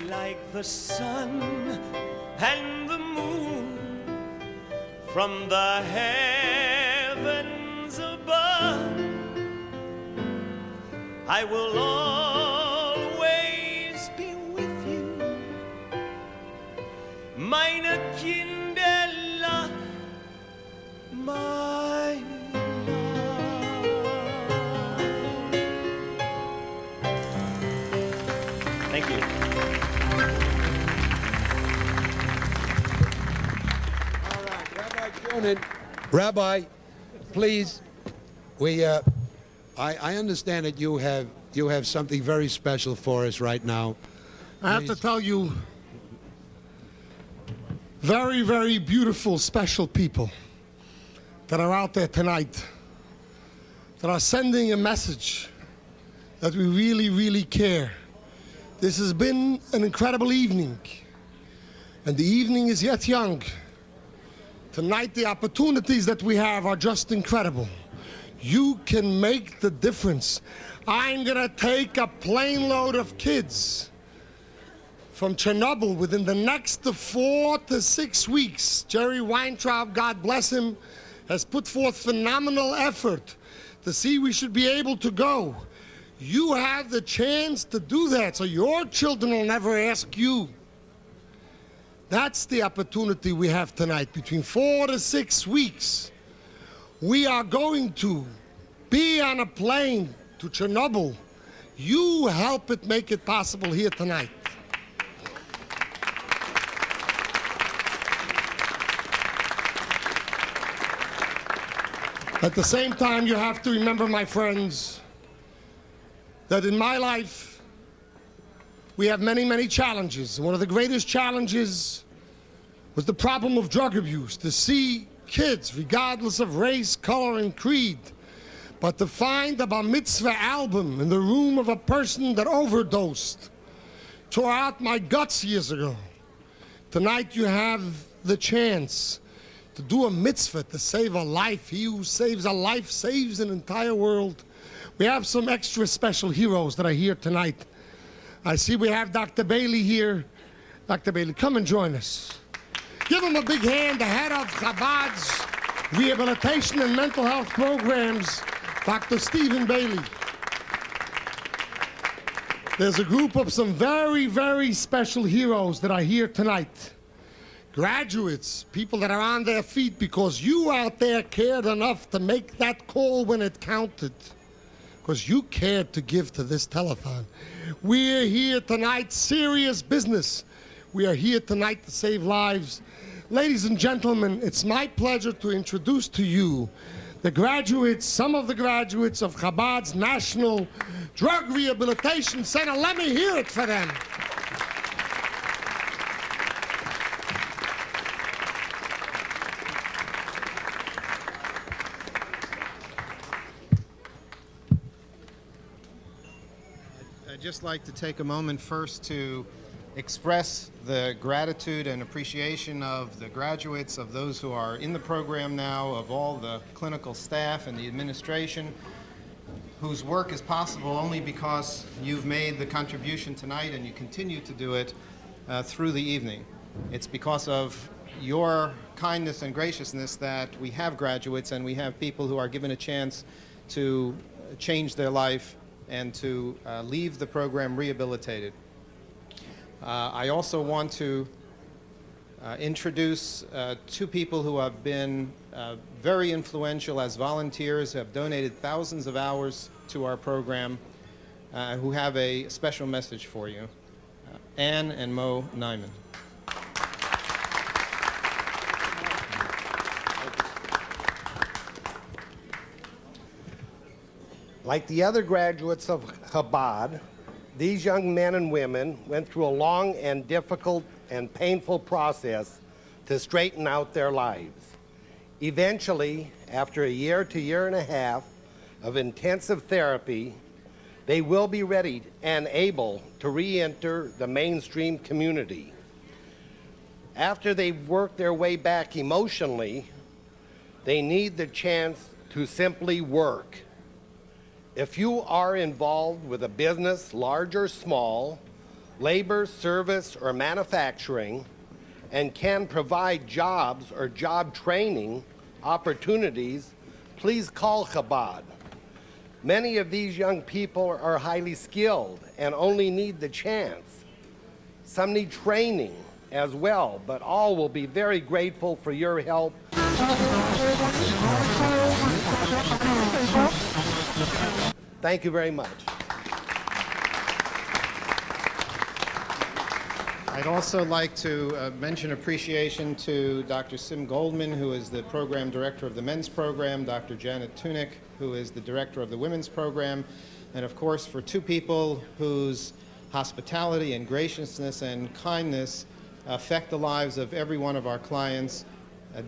Like the sun and the moon from the heavens above, I will always be with you, meine Kinder, like my love. Thank you. Rabbi, please, I understand that you have something very special for us right now. I have to tell you, very, very beautiful, special people that are out there tonight that are sending a message that we really, really care. This has been an incredible evening, and the evening is yet young. Tonight, the opportunities that we have are just incredible. You can make the difference. I'm gonna take a plane load of kids from Chernobyl within the next 4 to 6 weeks. Jerry Weintraub, God bless him, has put forth phenomenal effort to see we should be able to go. You have the chance to do that, so your children will never ask you. That's the opportunity we have tonight. Between 4 to 6 weeks, we are going to be on a plane to Chernobyl. You help it make it possible here tonight. At the same time, you have to remember, my friends, that in my life, we have many, many challenges. One of the greatest challenges was the problem of drug abuse. To see kids, regardless of race, color, and creed, but to find a bar mitzvah album in the room of a person that overdosed, tore out my guts years ago. Tonight you have the chance to do a mitzvah, to save a life. He who saves a life saves an entire world. We have some extra special heroes that are here tonight. I see we have Dr. Bailey here. Dr. Bailey, come and join us. Give him a big hand, the head of Chabad's Rehabilitation and Mental Health Programs, Dr. Stephen Bailey. There's a group of some very, very special heroes that are here tonight. Graduates, people that are on their feet because you out there cared enough to make that call when it counted. Because you cared to give to this telethon. We're here tonight, serious business. We are here tonight to save lives. Ladies and gentlemen, it's my pleasure to introduce to you the graduates, some of the graduates of Chabad's National Drug Rehabilitation Center. Let me hear it for them. I'd just like to take a moment first to express the gratitude and appreciation of the graduates, of those who are in the program now, of all the clinical staff and the administration, whose work is possible only because you've made the contribution tonight and you continue to do it through the evening. It's because of your kindness and graciousness that we have graduates and we have people who are given a chance to change their life and to leave the program rehabilitated. I also want to introduce two people who have been very influential as volunteers, have donated thousands of hours to our program, who have a special message for you. Ann and Mo Nyman. Like the other graduates of Chabad, these young men and women went through a long and difficult and painful process to straighten out their lives. Eventually, after a year to year and a half of intensive therapy, they will be ready and able to re-enter the mainstream community. After they've worked their way back emotionally, they need the chance to simply work. If you are involved with a business, large or small, labor, service, or manufacturing, and can provide jobs or job training opportunities, please call Chabad. Many of these young people are highly skilled and only need the chance. Some need training as well, but all will be very grateful for your help. Thank you very much. I'd also like to mention appreciation to Dr. Sim Goldman, who is the program director of the men's program, Dr. Janet Tunick, who is the director of the women's program, and of course for two people whose hospitality and graciousness and kindness affect the lives of every one of our clients,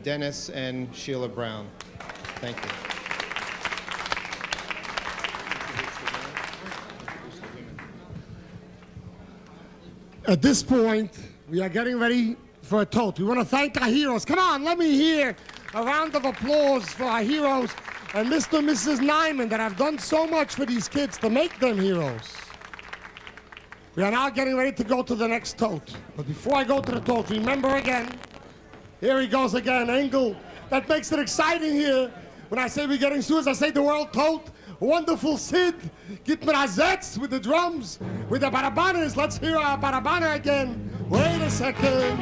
Dennis and Sheila Brown. Thank you. At this point, we are getting ready for a toast. We want to thank our heroes. Come on, let me hear a round of applause for our heroes and Mr. and Mrs. Nyman that have done so much for these kids to make them heroes. We are now getting ready to go to the next toast. But before I go to the toast, remember again, here he goes again, Engel. That makes it exciting here. When I say we're getting serious, I say the world toast. Wonderful Sid, Git Mrazets with the drums, with the barabanas. Let's hear our barabana again. Wait a second.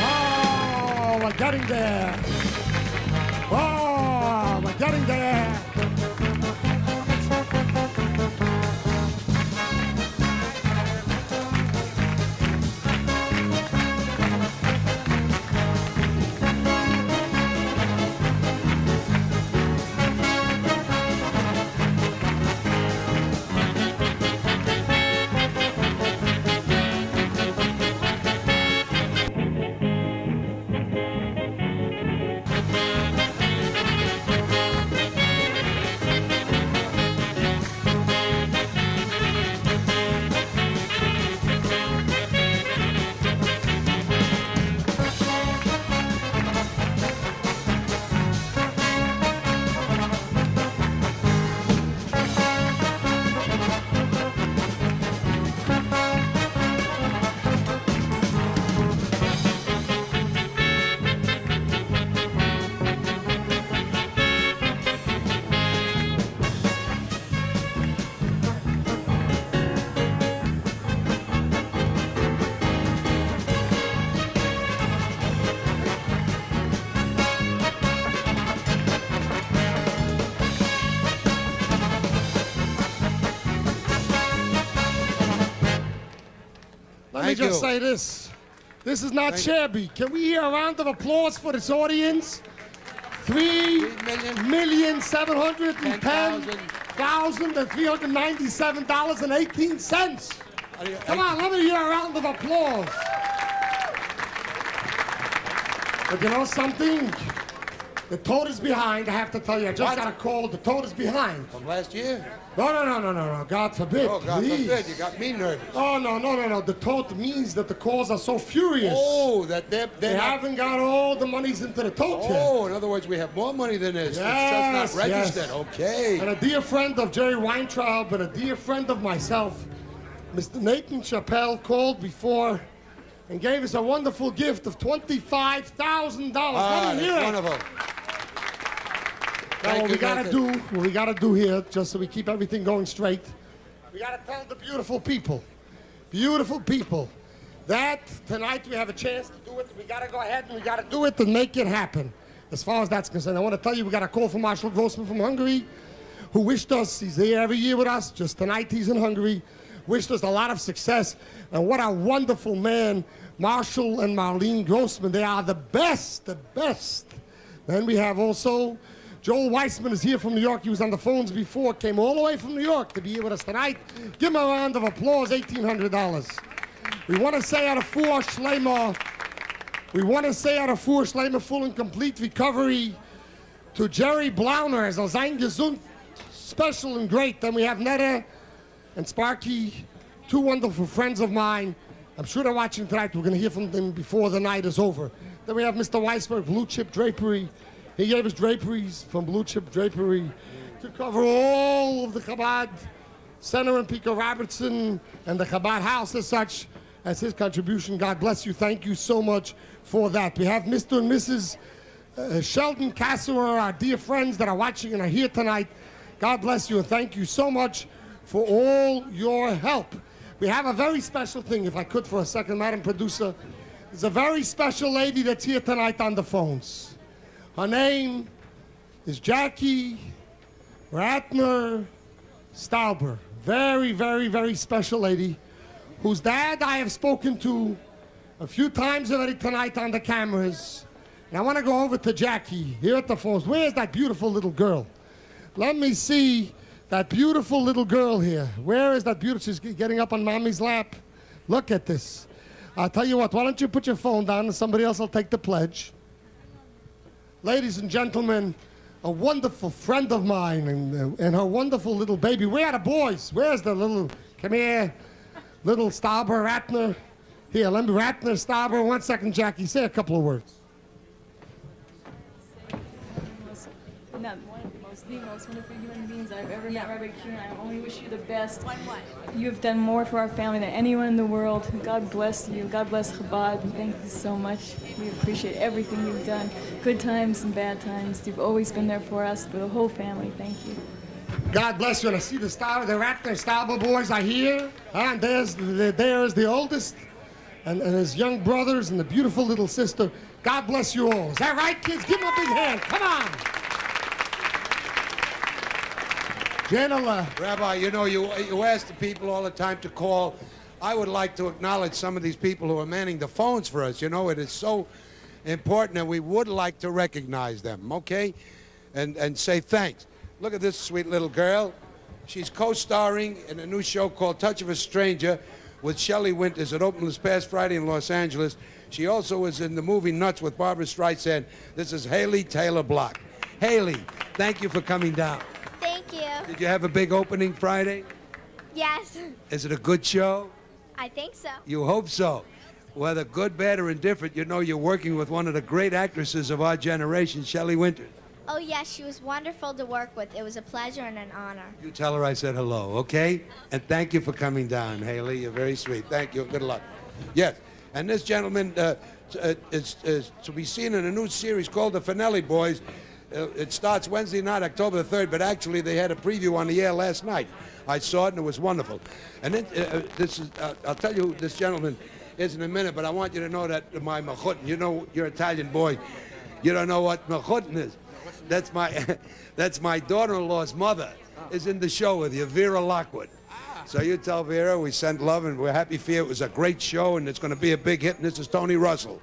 Oh, we're getting there. Oh, we're getting there. Let me just say this. This is not shabby. Can we hear a round of applause for this audience? 3,710,397.18. Come on, let me hear a round of applause. But you know something? The tote is behind, I have to tell you. I just got a call. The tote is behind. From last year? No. God forbid. Oh, God please. forbid. You got me nervous. Oh, no. The tote means that the calls are so furious. Oh, that they haven't got all the monies into the tote yet. Oh, in other words, we have more money than this. Yes, it's just not registered. yes. Okay. And a dear friend of Jerry Weintraub and a dear friend of myself, Mr. Nathan Chappelle, called before and gave us a wonderful gift of $25,000. Ah, Let me hear it. wonderful. Now, what we gotta do here, just so we keep everything going straight, we gotta tell the beautiful people, that tonight we have a chance to do it. We gotta go ahead and we gotta do it and make it happen. As far as that's concerned, I want to tell you we got a call from Marshal Grossman from Hungary, who wished us, he's here every year with us, just tonight he's in Hungary, wished us a lot of success. And what a wonderful man, Marshal and Marlene Grossman. They are the best, the best. Then we have also Joel Weissman is here from New York. He was on the phones before, came all the way from New York to be here with us tonight. Give him a round of applause, $1,800. We want to say out of four, Shleima, full and complete recovery to Jerry Blauner as sein gesund, special and great. Then we have Netta and Sparky, two wonderful friends of mine. I'm sure they're watching tonight. We're going to hear from them before the night is over. Then we have Mr. Weisberg, Blue Chip Drapery. He gave us draperies from Blue Chip Drapery to cover all of the Chabad Center and Pico Robertson and the Chabad House as such as his contribution. God bless you. Thank you so much for that. We have Mr. and Mrs. Sheldon Kasserer, our dear friends that are watching and are here tonight. God bless you and thank you so much for all your help. We have a very special thing, if I could for a second, Madam Producer. There's a very special lady that's here tonight on the phones. Her name is Jackie Ratner Stauber. Very, very, very special lady whose dad I have spoken to a few times already tonight on the cameras. And I want to go over to Jackie here at the phones. Where's that beautiful little girl? Let me see that beautiful little girl here. Where is that beautiful? She's getting up on mommy's lap. Look at this. I'll tell you what, why don't you put your phone down and somebody else will take the pledge. Ladies and gentlemen, a wonderful friend of mine and her wonderful little baby. Where are the boys? Where's the little, come here, little Stauber, Ratner. Here, let me, Ratner, Stauber. 1 second, Jackie. Say a couple of words. The most wonderful human beings I've ever met, Rabbi Q, and I only wish you the best. You have done more for our family than anyone in the world. God bless you. God bless Chabad. Thank you so much. We appreciate everything you've done. Good times and bad times. You've always been there for us, for the whole family. Thank you. God bless you. And I see the Ratner Stauber boys are here. And there's the oldest and his young brothers and the beautiful little sister. God bless you all. Is that right, kids? Give them a big hand. Come on. General, Rabbi, you know, you ask the people all the time to call. I would like to acknowledge some of these people who are manning the phones for us. You know, it is so important, and we would like to recognize them, okay? And say thanks. Look at this sweet little girl. She's co-starring in a new show called Touch of a Stranger with Shelley Winters. It opened this past Friday in Los Angeles. She also was in the movie Nuts with Barbara Streisand. This is Haley Taylor Block. Haley, thank you for coming down. Thank you. Did you have a big opening Friday? Yes. Is it a good show? I think so. You hope so. Whether good, bad, or indifferent, you know you're working with one of the great actresses of our generation, Shelley Winters. Oh, yes, she was wonderful to work with. It was a pleasure and an honor. You tell her I said hello, okay? And thank you for coming down, Haley. You're very sweet. Thank you. Good luck. Yes. And this gentleman is to be seen in a new series called The Finelli Boys. It starts Wednesday night, October the 3rd, but actually they had a preview on the air last night. I saw it, and it was wonderful. And then I'll tell you who this gentleman is in a minute, but I want you to know that my mechutin, you know, you're an Italian boy. You don't know what mechutin is. That's my daughter-in-law's mother is in the show with you, Vera Lockwood. So you tell Vera we send love, and we're happy for you. It was a great show, and it's going to be a big hit, and this is Tony Russell.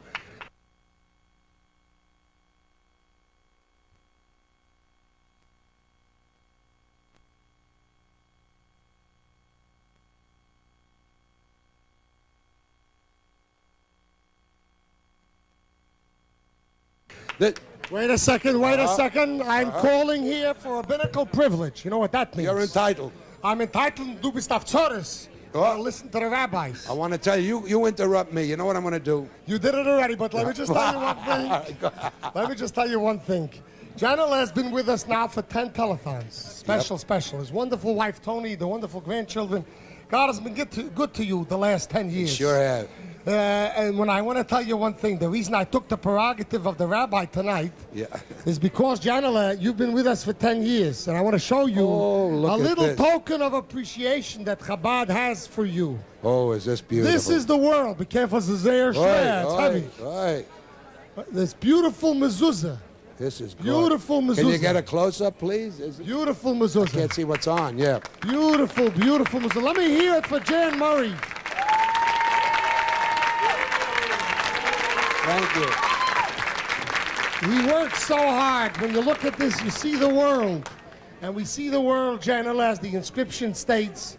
Wait a second. I'm calling here for rabbinical privilege. You know what that means? You're entitled. I'm entitled to be stavtzoris. Listen to the rabbis. I want to tell you, you interrupt me. You know what I'm going to do? You did it already, but let me just tell you one thing. Let me just tell you one thing. Janela has been with us now for 10 telethons. Special. His wonderful wife, Tony, the wonderful grandchildren. God has been good to you the last 10 years. Sure have. And when I want to tell you one thing, the reason I took the prerogative of the rabbi tonight is because, Janela, you've been with us for 10 years, and I want to show you a little token of appreciation that Chabad has for you. Oh, is this beautiful? This is the world. Be careful, it's a it's heavy. Right. This beautiful mezuzah. This is beautiful mezuzah. Can you get a close-up, please? Beautiful mezuzah. I can't see what's on, yeah. Beautiful, beautiful mezuzah. Let me hear it for Jan Murray. Thank you. We work so hard. When you look at this, you see the world. And we see the world, Janela, as the inscription states,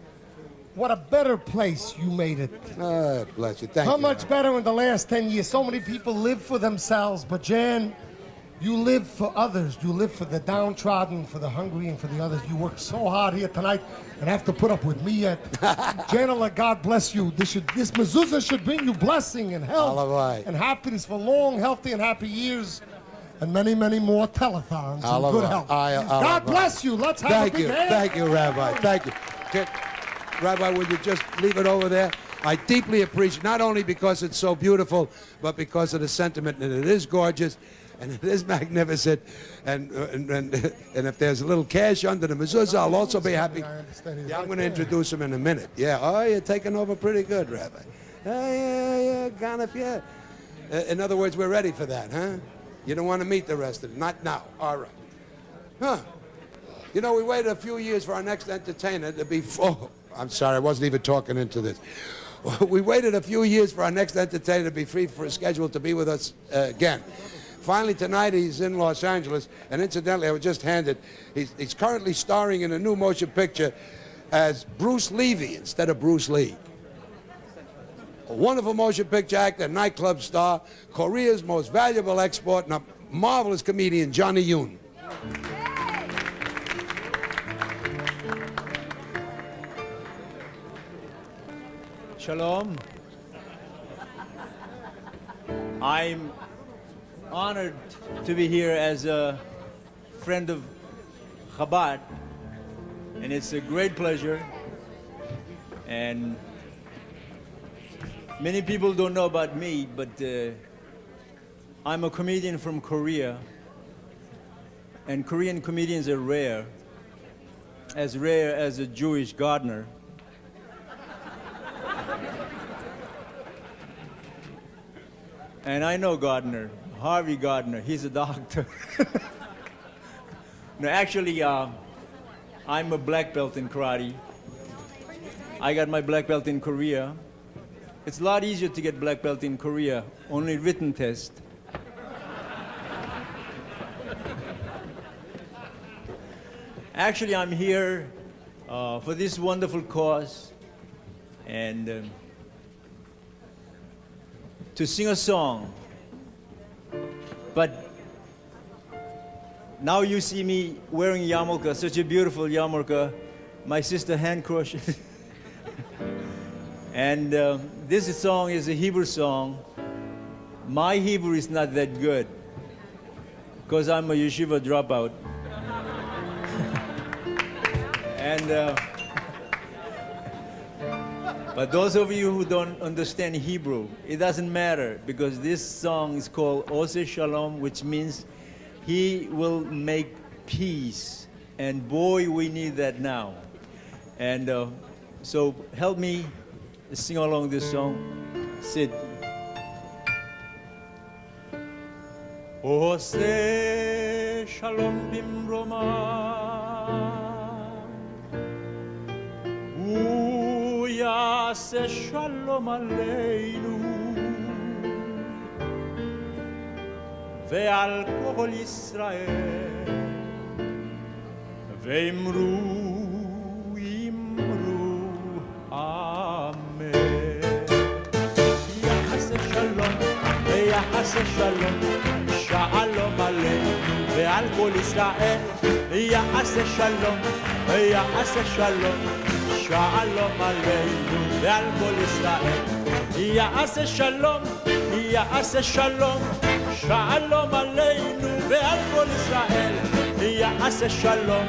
what a better place you made it. Oh, bless you. Thank you. How much better in the last 10 years. So many people live for themselves, but Jan, you live for others. You live for the downtrodden, for the hungry, and for the others. You work so hard here tonight and have to put up with me yet. Janela, God bless you. This mezuzah should bring you blessing and health and happiness for long, healthy, and happy years. And many, many more telethons and good health. God bless you. Let's have a big hand. Thank you, Rabbi. Thank you. Rabbi, would you just leave it over there? I deeply appreciate, not only because it's so beautiful, but because of the sentiment, and it is gorgeous, and it is magnificent, and if there's a little cash under the mezuzah, I'll also be happy. Yeah, I'm going to introduce him in a minute. Yeah, oh, you're taking over pretty good, Rabbi. Yeah, Ganef, yeah. In other words, we're ready for that, huh? You don't want to meet the rest of it. Not now. All right. Huh. You know, we waited a few years for our next entertainer to be full. I'm sorry, I wasn't even talking into this. We waited a few years for our next entertainer to be free for a schedule to be with us again. Finally, tonight he's in Los Angeles, and incidentally, I was just handed, he's currently starring in a new motion picture as Bruce Levy instead of Bruce Lee. A wonderful motion picture actor, nightclub star, Korea's most valuable export, and a marvelous comedian, Johnny Yoon. Shalom. I'm honored to be here as a friend of Chabad, and it's a great pleasure. And many people don't know about me, but I'm a comedian from Korea, and Korean comedians are rare as a Jewish gardener. And I know Gardner, Harvey Gardner, he's a doctor. No, actually, I'm a black belt in karate. I got my black belt in Korea. It's a lot easier to get black belt in Korea, only written test. Actually, I'm here for this wonderful cause, and to sing a song. But now you see me wearing yarmulke, such a beautiful yarmulke. My sister hand crochet. And this song is a Hebrew song. My Hebrew is not that good because I'm a yeshiva dropout. And but those of you who don't understand Hebrew, it doesn't matter because this song is called Oseh Shalom, which means He will make peace. And boy, we need that now. And so help me sing along this song. Sid. Oseh Shalom Bimroma. יעשה שלום עלינו ועל כל ישראל ואמרו אמן יעשה שלום ויעשה שלום שלום עלינו ועל כל ישראל יעשה שלום ויעשה שלום Shalom Aleinu ve'al kol Yisrael Ya'aseh shalom, ya'aseh shalom Shalom Aleinu ve'al kol Yisrael Ya'aseh shalom,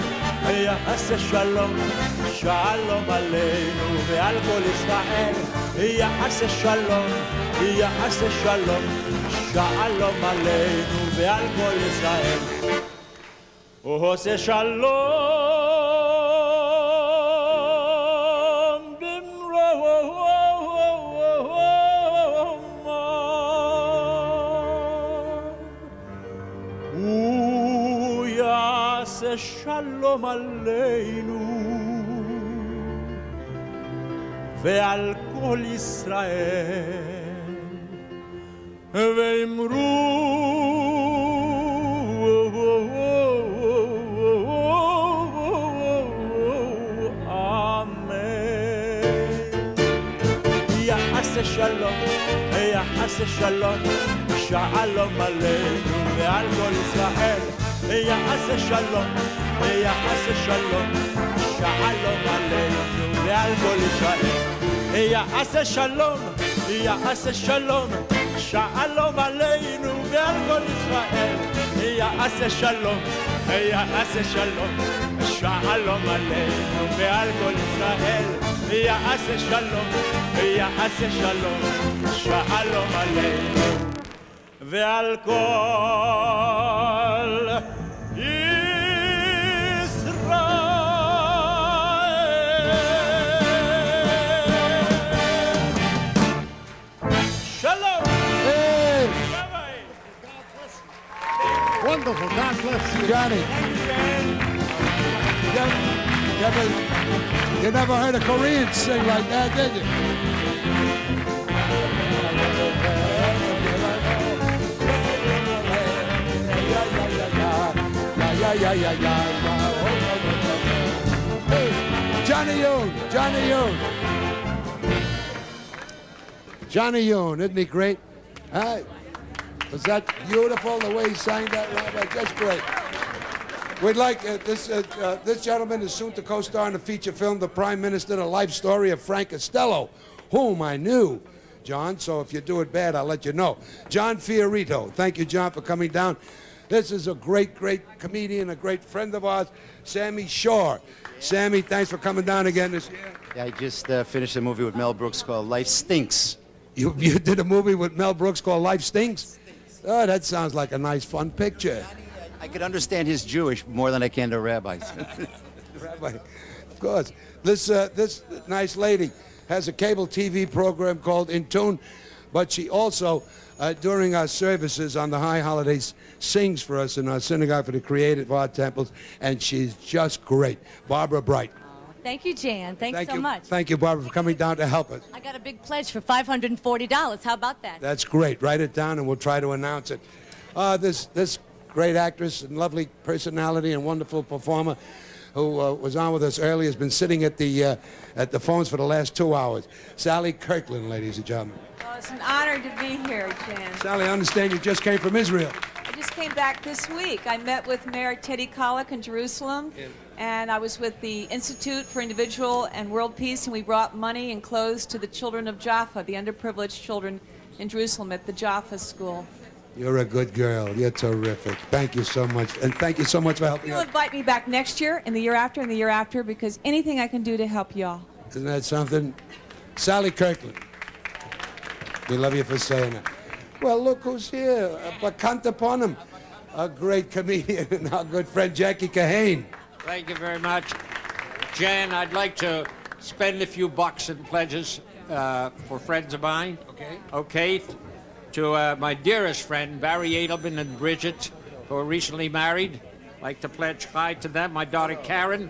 ya'aseh shalom Shalom Aleinu ve'al kol Yisrael Ya'aseh shalom יעשה שלום, שלום עלינו ועל כל ישראל. הוא עושה שלום במרומו, הוא יעשה שלום עלינו ועל כל ישראל, ואמרו אמן. יעשה שלום, יעשה שלום, שלום עלינו ועל כל ישראל. יעשה שלום, יעשה שלום, שלום עלינו ועל כל ישראל. יעשה שלום, יעשה שלום, שלום עלינו ועל כל ישראל. יעשה שלום, יעשה שלום, שלום עלינו ועל כל ישראל. יעשה שלום, יעשה שלום, שלום עלינו ועל כל Wonderful. God bless you. Johnny. You never heard a Korean sing like that, did you? Johnny Yoon. Johnny Yoon. Johnny Yoon. Isn't he great? Huh? Was that beautiful, the way he sang that, Robert? Just great. We'd like, this gentleman is soon to co-star in the feature film, The Prime Minister, The Life Story of Frank Costello, whom I knew, John, so if you do it bad, I'll let you know. John Fiorito. Thank you, John, for coming down. This is a great, great comedian, a great friend of ours, Sammy Shore. Sammy, thanks for coming down again this year. Yeah, I just finished a movie with Mel Brooks called Life Stinks. You did a movie with Mel Brooks called Life Stinks? Oh, that sounds like a nice, fun picture. I could understand his Jewish more than I can the rabbis. Rabbi, of course. This nice lady has a cable TV program called In Tune, but she also, during our services on the high holidays, sings for us in our synagogue for the creative art temples, and she's just great. Barbara Bright. Thank you, Jan. Thanks so much. Thank you, Barbara, for coming down to help us. I got a big pledge for $540. How about that? That's great. Write it down, and we'll try to announce it. This great actress and lovely personality and wonderful performer who was on with us earlier has been sitting at the phones for the last 2 hours. Sally Kirkland, ladies and gentlemen. Well, it's an honor to be here, Jan. Sally, I understand you just came from Israel. I just came back this week. I met with Mayor Teddy Kollek in Jerusalem, and I was with the Institute for Individual and World Peace, and we brought money and clothes to the children of Jaffa, the underprivileged children in Jerusalem at the Jaffa School. You're a good girl. You're terrific. Thank you so much. And thank you so much for helping You'll us. invite me back next year, and the year after, and the year after, because anything I can do to help y'all. Isn't that something? Sally Kirkland. We love you for saying that. Well, look who's here. Bakanta Ponham, a great comedian, and our good friend Jackie Kahane. Thank you very much. Jan, I'd like to spend a few bucks in pledges for friends of mine. Okay. Okay. To my dearest friend, Barry Edelman and Bridget, who are recently married. I'd like to pledge hi to them. My daughter Karen,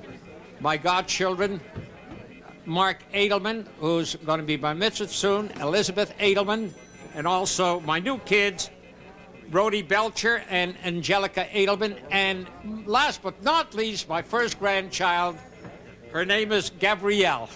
my godchildren, Mark Edelman, who's going to be bar mitzvah soon, Elizabeth Edelman, and also my new kids, Brody Belcher and Angelica Edelman, and last but not least, my first grandchild. Her name is Gabrielle.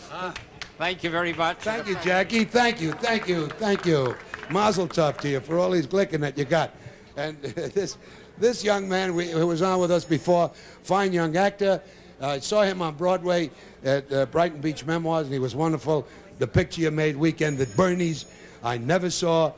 Thank you very much. Thank you, Jackie. Thank you, thank you, thank you. Mazel tov to you for all these glicking that you got. And this young man who was on with us before, fine young actor. I saw him on Broadway at Brighton Beach Memoirs, and he was wonderful. The picture you made, Weekend at Bernie's, I never saw.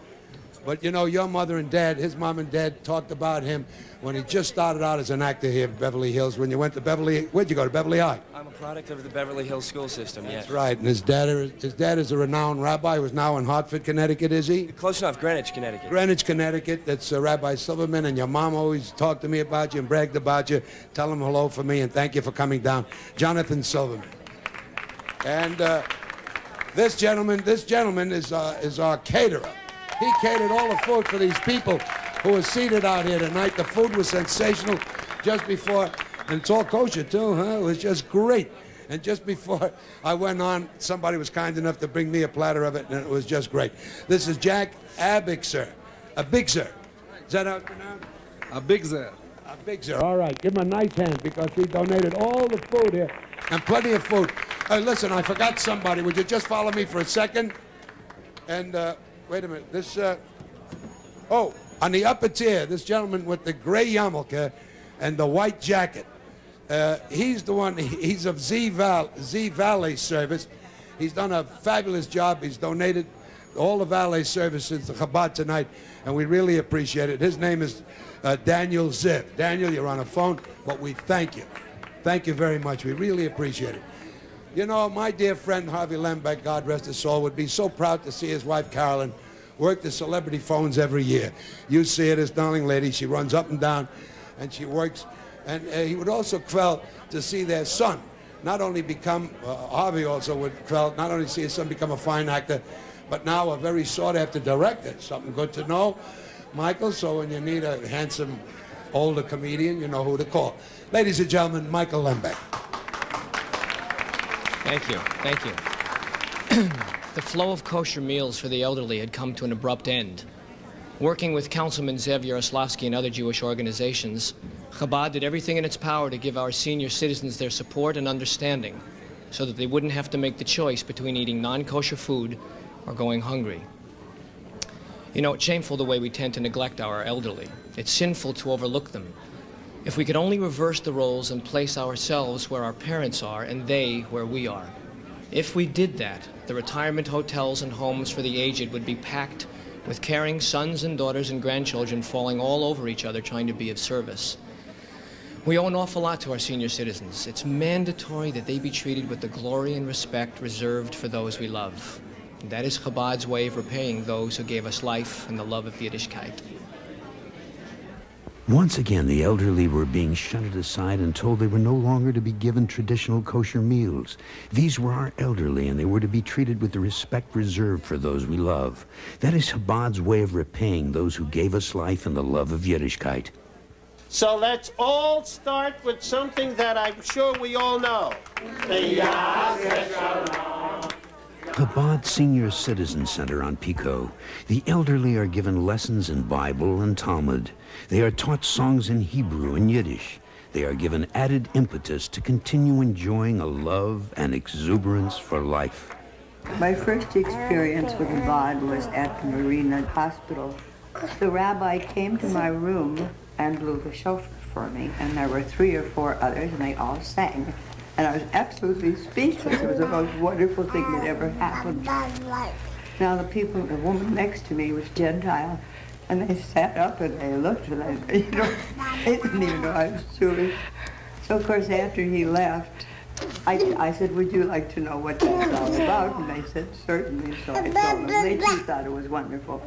But you know, your mother and dad, his mom and dad talked about him when he just started out as an actor here in Beverly Hills. When you went to where'd you go, to Beverly High? I'm a product of the Beverly Hills school system, yes. That's right, and his dad is a renowned rabbi who's now in Hartford, Connecticut, is he? Close enough, Greenwich, Connecticut. Greenwich, Connecticut, that's Rabbi Silverman, and your mom always talked to me about you and bragged about you. Tell him hello for me and thank you for coming down. Jonathan Silverman. And this gentleman is our caterer. He catered all the food for these people who were seated out here tonight. The food was sensational just before, and it's all kosher too, huh? It was just great. And just before I went on, somebody was kind enough to bring me a platter of it, and it was just great. This is Jack Abixer. Abixer. Is that how it's pronounced? Abixer. Abixer. All right, give him a nice hand because he donated all the food here, and plenty of food. Listen, I forgot somebody. Would you just follow me for a second? And wait a minute. This, on the upper tier, this gentleman with the gray yarmulke and the white jacket. He's the one, he's of Z Valet Service. He's done a fabulous job. He's donated all the valet services to Chabad tonight, and we really appreciate it. His name is Daniel Ziv. Daniel, you're on a phone, but we thank you. Thank you very much. We really appreciate it. You know, my dear friend Harvey Lembeck, God rest his soul, would be so proud to see his wife Carolyn work the celebrity phones every year. You see her, this darling lady. She runs up and down, and she works. And he would also quell to see their son not only become, Harvey also would quell, not only see his son become a fine actor, but now a very sought-after director. Something good to know, Michael. So when you need a handsome older comedian, you know who to call. Ladies and gentlemen, Michael Lembeck. Thank you. Thank you. The flow of kosher meals for the elderly had come to an abrupt end. Working with Councilman Zev Yaroslavsky and other Jewish organizations, Chabad did everything in its power to give our senior citizens their support and understanding so that they wouldn't have to make the choice between eating non-kosher food or going hungry. You know, it's shameful the way we tend to neglect our elderly. It's sinful to overlook them. If we could only reverse the roles and place ourselves where our parents are and they where we are. If we did that, the retirement hotels and homes for the aged would be packed with caring sons and daughters and grandchildren falling all over each other trying to be of service. We owe an awful lot to our senior citizens. It's mandatory that they be treated with the glory and respect reserved for those we love. And that is Chabad's way of repaying those who gave us life and the love of Yiddishkeit. Once again, the elderly were being shunted aside and told they were no longer to be given traditional kosher meals. These were our elderly, and they were to be treated with the respect reserved for those we love. That is Chabad's way of repaying those who gave us life and the love of Yiddishkeit. So let's all start with something that I'm sure we all know. Chabad Senior Citizen Center on Pico. The elderly are given lessons in Bible and Talmud. They are taught songs in Hebrew and Yiddish. They are given added impetus to continue enjoying a love and exuberance for life. My first experience with Chabad was at the Marina Hospital. The rabbi came to my room and blew the shofar for me, and there were 3 or 4 others, and they all sang. And I was absolutely speechless. It was the most wonderful thing that ever happened. Now the woman next to me was Gentile, and they sat up and they looked, and they didn't even know I was Jewish. So of course after he left, I said, would you like to know what that's all about? And they said, certainly. So I told them. They too thought it was wonderful.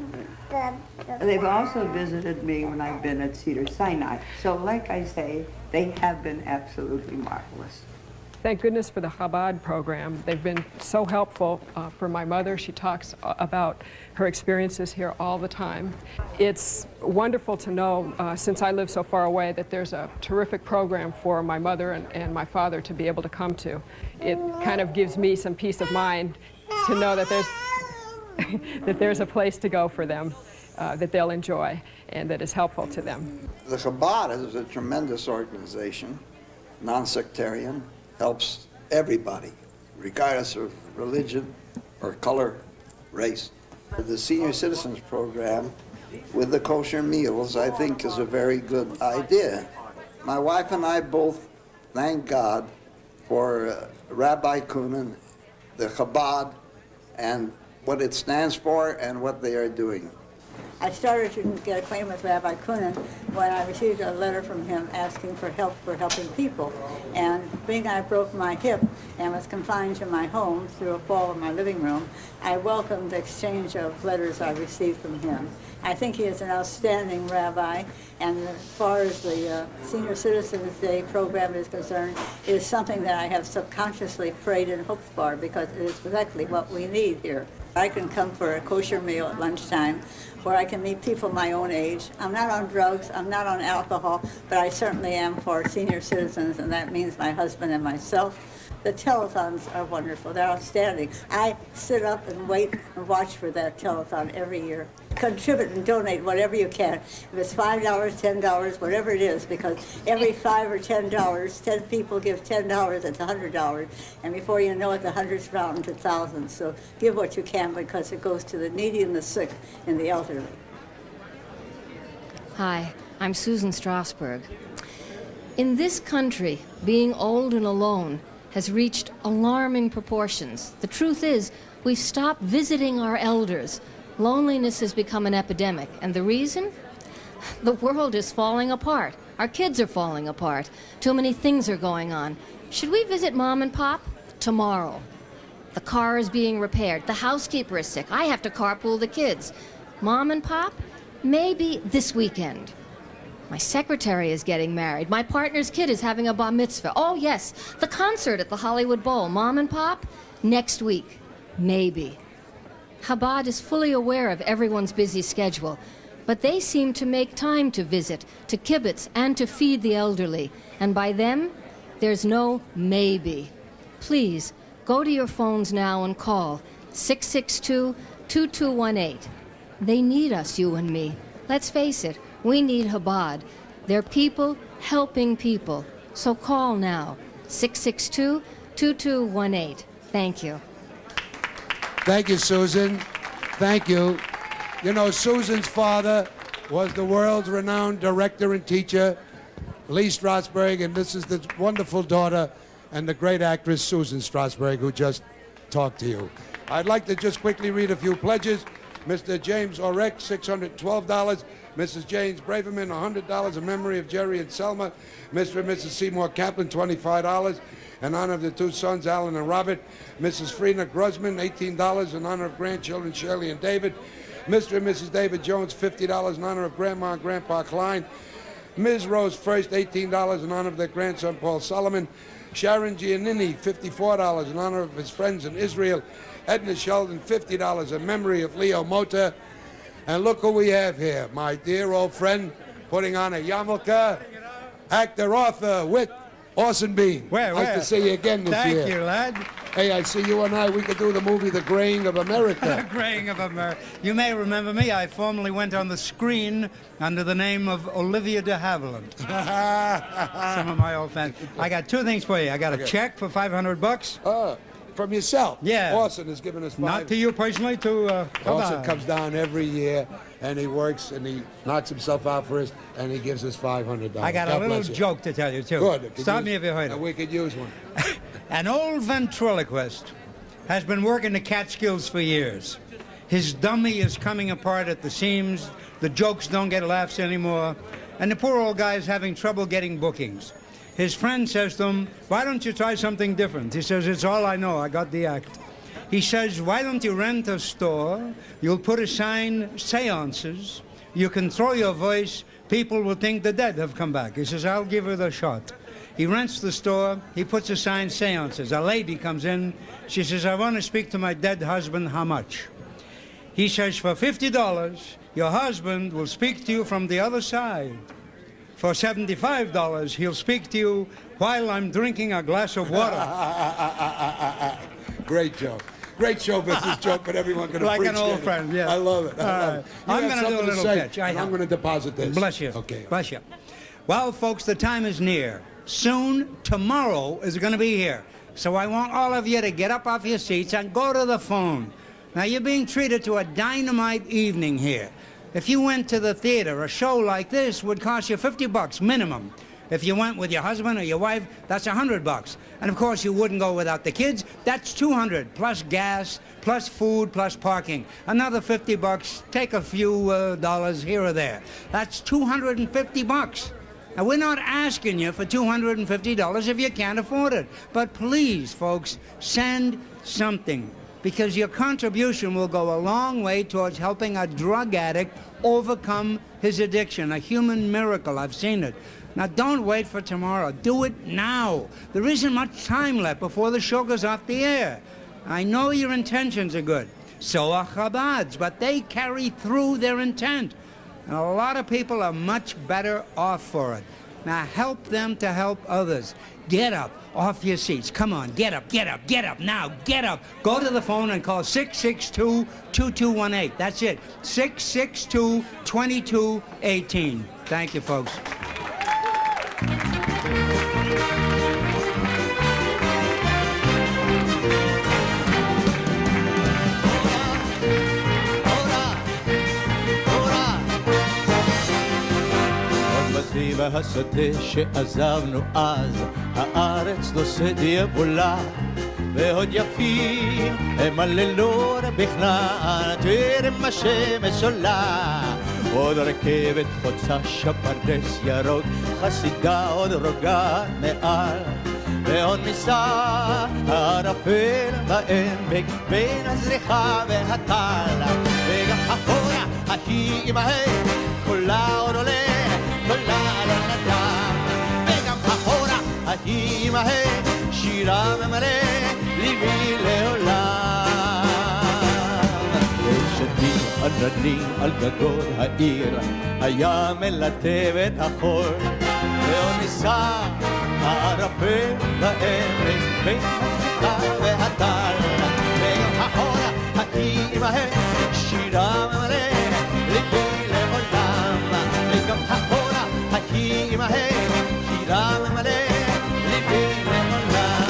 They've also visited me when I've been at Cedar Sinai. So like I say, they have been absolutely marvelous. Thank goodness for the Chabad program. They've been so helpful for my mother. She talks about her experiences here all the time. It's wonderful to know, since I live so far away, that there's a terrific program for my mother and my father to be able to come to. It kind of gives me some peace of mind to know that there's a place to go for them that they'll enjoy and that is helpful to them. The Chabad is a tremendous organization, non-sectarian, helps everybody, regardless of religion or color, race. The Senior Citizens Program with the kosher meals, I think, is a very good idea. My wife and I both thank God for Rabbi Kunin, the Chabad, and what it stands for and what they are doing. I started to get acquainted with Rabbi Kunin when I received a letter from him asking for help for helping people. And being I broke my hip and was confined to my home through a fall in my living room, I welcomed the exchange of letters I received from him. I think he is an outstanding rabbi, and as far as the Senior Citizens Day program is concerned, it is something that I have subconsciously prayed and hoped for because it is exactly what we need here. I can come for a kosher meal at lunchtime where I can meet people my own age. I'm not on drugs, I'm not on alcohol, but I certainly am for senior citizens, and that means my husband and myself. The telethons are wonderful. They're outstanding. I sit up and wait and watch for that telethon every year. Contribute and donate whatever you can. If it's $5, $10, whatever it is, because every $5 or $10, 10 people give $10, it's $100. And before you know it, the hundreds round into thousands. So give what you can because it goes to the needy and the sick and the elderly. Hi, I'm Susan Strasberg. In this country, being old and alone has reached alarming proportions. The truth is, we've stopped visiting our elders. Loneliness has become an epidemic. And the reason? The world is falling apart. Our kids are falling apart. Too many things are going on. Should we visit Mom and Pop? Tomorrow. The car is being repaired. The housekeeper is sick. I have to carpool the kids. Mom and Pop? Maybe this weekend. My secretary is getting married. My partner's kid is having a bar mitzvah. Oh, yes, the concert at the Hollywood Bowl. Mom and Pop? Next week. Maybe. Chabad is fully aware of everyone's busy schedule, but they seem to make time to visit, to kibitz, and to feed the elderly. And by them, there's no maybe. Please, go to your phones now and call 662-2218. They need us, you and me. Let's face it, we need Chabad. They're people helping people. So call now, 662-2218. Thank you. Thank you, Susan. Thank you. You know, Susan's father was the world's renowned director and teacher, Lee Strasberg, and this is the wonderful daughter and the great actress, Susan Strasberg, who just talked to you. I'd like to just quickly read a few pledges. Mr. James Orek, $612. Mrs. James Braverman, $100 in memory of Jerry and Selma. Mr. and Mrs. Seymour Kaplan, $25 in honor of the two sons, Alan and Robert. Mrs. Frina Grusman, $18 in honor of grandchildren Shirley and David. Mr. and Mrs. David Jones, $50 in honor of Grandma and Grandpa Klein. Ms. Rose First, $18 in honor of their grandson Paul Solomon. Sharon Giannini, $54 in honor of his friends in Israel. Edna Sheldon, $50 in memory of Leo Mota. And look who we have here, my dear old friend, putting on a yarmulke, actor, author, wit, Orson Bean. Where? Nice to see you again this year. Thank you, lad. Hey, I see you and we could do the movie The Graying of America. The Graying of America. You may remember me. I formerly went on the screen under the name of Olivia de Havilland. Some of my old fans. I got two things for you. I got a check for $500. From yourself? Yeah. Orson has given us $500. Not to you personally, to Orson comes down every year, and he works, and he knocks himself out for us, and he gives us $500. I got a little joke to tell you, too. Good. Stop me if you heard it. We could use one. An old ventriloquist has been working the Catskills for years. His dummy is coming apart at the seams, the jokes don't get laughs anymore, and the poor old guy is having trouble getting bookings. His friend says to him, why don't you try something different? He says, it's all I know, I got the act. He says, why don't you rent a store? You'll put a sign, seances. You can throw your voice, people will think the dead have come back. He says, I'll give it a shot. He rents the store, he puts a sign, seances. A lady comes in, she says, I want to speak to my dead husband, how much? He says, for $50, your husband will speak to you from the other side. For $75, he'll speak to you while I'm drinking a glass of water. Great joke. Great show business joke, but everyone can like appreciate it. Like an old friend, yeah. I love it. I love it. I'm going to do a little pitch. I'm going to deposit this. Bless you. Okay. Bless you. Well, folks, the time is near. Soon, tomorrow is going to be here. So I want all of you to get up off your seats and go to the phone. Now, you're being treated to a dynamite evening here. If you went to the theater, a show like this would cost you $50 minimum. If you went with your husband or your wife, that's $100. And of course, you wouldn't go without the kids. That's $200, plus gas, plus food, plus parking. Another $50. Take a few dollars here or there. That's $250. Now, we're not asking you for $250 if you can't afford it. But please, folks, send something, because your contribution will go a long way towards helping a drug addict overcome his addiction. A human miracle. I've seen it. Now, don't wait for tomorrow. Do it now. There isn't much time left before the show goes off the air. I know your intentions are good. So are Chabad's, but they carry through their intent. And a lot of people are much better off for it. Now, help them to help others. Get up off your seats. Come on, get up, get up, get up now, get up. Go to the phone and call 662-2218. That's it, 662-2218. Thank you, folks. והשדה שעזבנו אז, הארץ נושאת יבולה, ועוד יפים הם הלילות בכנען, טרם השמש עולה. עוד רכבת חוצה שפרדס ירוק, חסידה עוד רוגעת מעל, ועוד ניסה הערפל בעמק, בין הזריחה והטל, וגם החורה ההיא עמהם, כולה עוד עולה, כולה לא נדם, וגם החורה ההיא עמהם, שירה ממלא ליבי לעולם. שתים עננים על גגות העיר, היה מלטב את החור, ועוד ניסה הערפל בעמק, בין הזריחה והטל, וגם החורה ההיא עמהם, שירה ממלא ליבי לעולם, וגם החורה ההיא עמהם, שירה ממלא ליבי לעולם.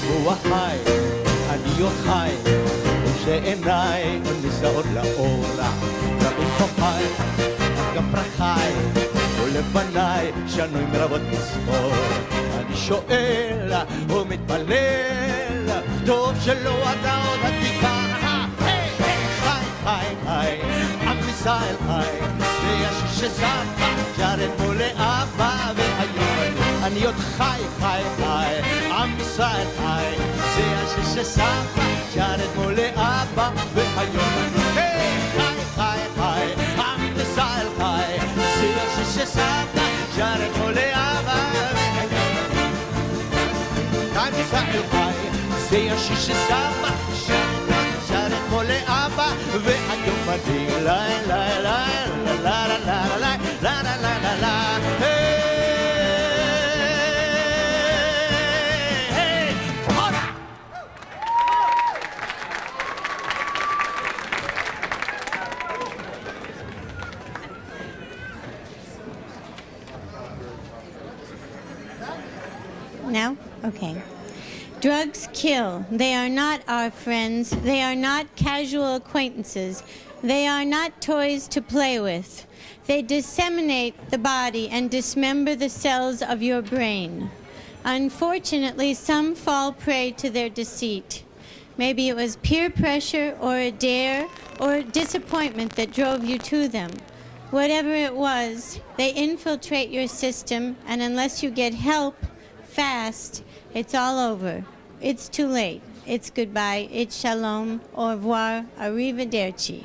הוא החי, אני עוד חי, ושעיניי נישאות לאור, רבים חופי, גם פרחי, ולבניי שנוי מרבות מספור. אני שואל ומתפלל, טוב שלא אתה עוד עתיקה, חי, חי, חי, עם ישראל חי, ויש שזכה, שרת מול אבא והיום, אני עוד חי, חי, חי, עם ישראל חי, זה השיר שזכה, שרת מול אבא והיום, חי, חי, חי, עם ישראל חי, זה השיר שזכה, שרת מול אבא והיום, עם ישראל חי, זה השיר שזכה, שרת מול אבא והיום, מדהים, לה לה לה לה לה לה לה לה לה לה לה לה. Now? Okay. Drugs kill. They are not our friends. They are not casual acquaintances. They are not toys to play with. They disseminate the body and dismember the cells of your brain. Unfortunately, some fall prey to their deceit. Maybe it was peer pressure or a dare or a disappointment that drove you to them. Whatever it was, they infiltrate your system, and unless you get help fast, it's all over. It's too late. It's goodbye. It's shalom, au revoir, arrivederci.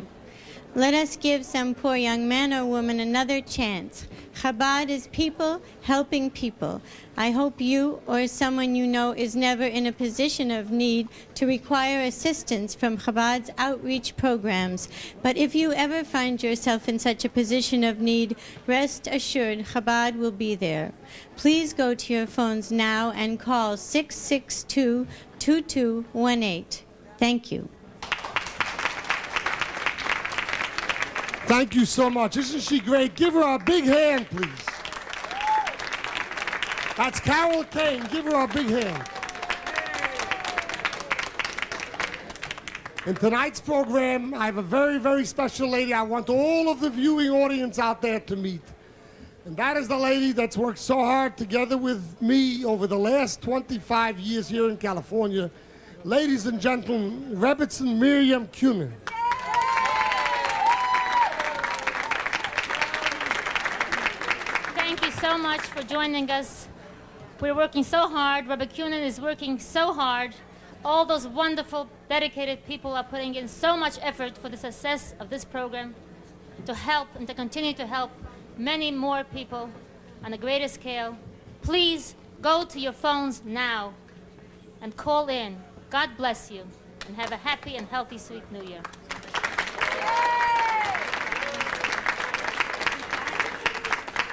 Let us give some poor young man or woman another chance. Chabad is people helping people. I hope you or someone you know is never in a position of need to require assistance from Chabad's outreach programs. But if you ever find yourself in such a position of need, rest assured Chabad will be there. Please go to your phones now and call 662-2218. Thank you. Thank you so much. Isn't she great? Give her a big hand, please. That's Carol Kane. Give her a big hand. In tonight's program, I have a very, very special lady I want all of the viewing audience out there to meet. And that is the lady that's worked so hard together with me over the last 25 years here in California. Ladies and gentlemen, Rebbetzin Miriam Kunin. Thank you so much for joining us. We're working so hard. Rabbi Kunin is working so hard. All those wonderful, dedicated people are putting in so much effort for the success of this program to help and to continue to help many more people on a greater scale. Please go to your phones now and call in. God bless you, and have a happy and healthy, sweet New Year.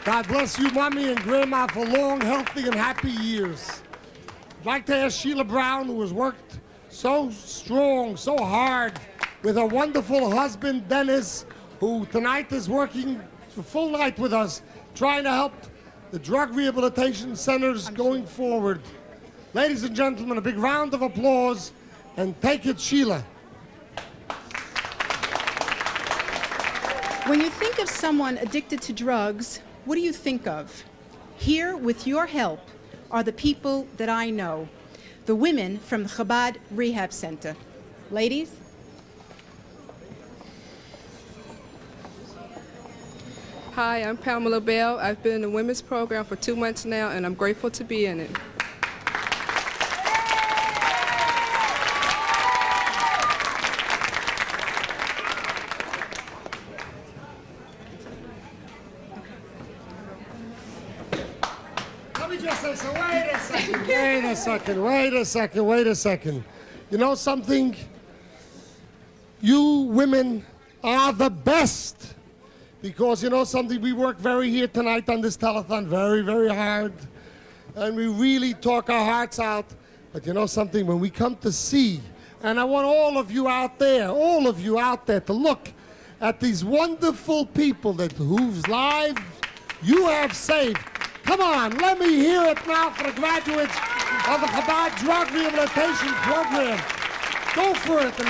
God bless you, Mommy and Grandma, for long, healthy, and happy years. I'd like to ask Sheila Brown, who has worked so strong, so hard, with her wonderful husband, Dennis, who tonight is working the full night with us, trying to help the drug rehabilitation centers going forward. Ladies and gentlemen, a big round of applause, and take it, Sheila. When you think of someone addicted to drugs, what do you think of? Here, with your help, are the people that I know, the women from the Chabad Rehab Center. Ladies? Hi, I'm Pamela Bell. I've been in the women's program for 2 months now, and I'm grateful to be in it. Let me just say, so wait a second. You know something? You women are the best. Because you know something, we work very here tonight on this telethon, very, very hard. And we really talk our hearts out. But you know something, when we come to see, and I want all of you out there to look at these wonderful people whose lives you have saved. Come on, let me hear it now for the graduates of the Chabad Drug Rehabilitation Program. Go for it, and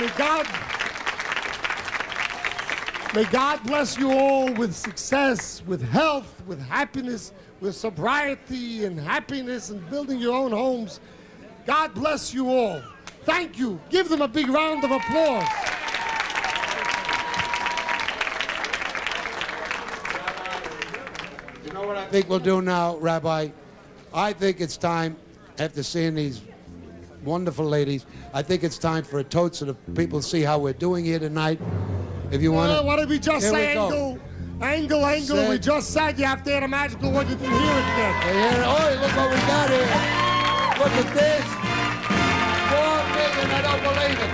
may God bless you all with success, with health, with happiness, with sobriety and happiness and building your own homes. God bless you all. Thank you. Give them a big round of applause. You know what I think we'll do now, Rabbi? I think it's time, after seeing these wonderful ladies, I think it's time for a toast so the people see how we're doing here tonight. If you want to. What did we just say, Angle? Angle. We just said you have to hear the magical word. You didn't hear it yet. Oh, look what we got here. Look at this. 4 million, I don't believe it.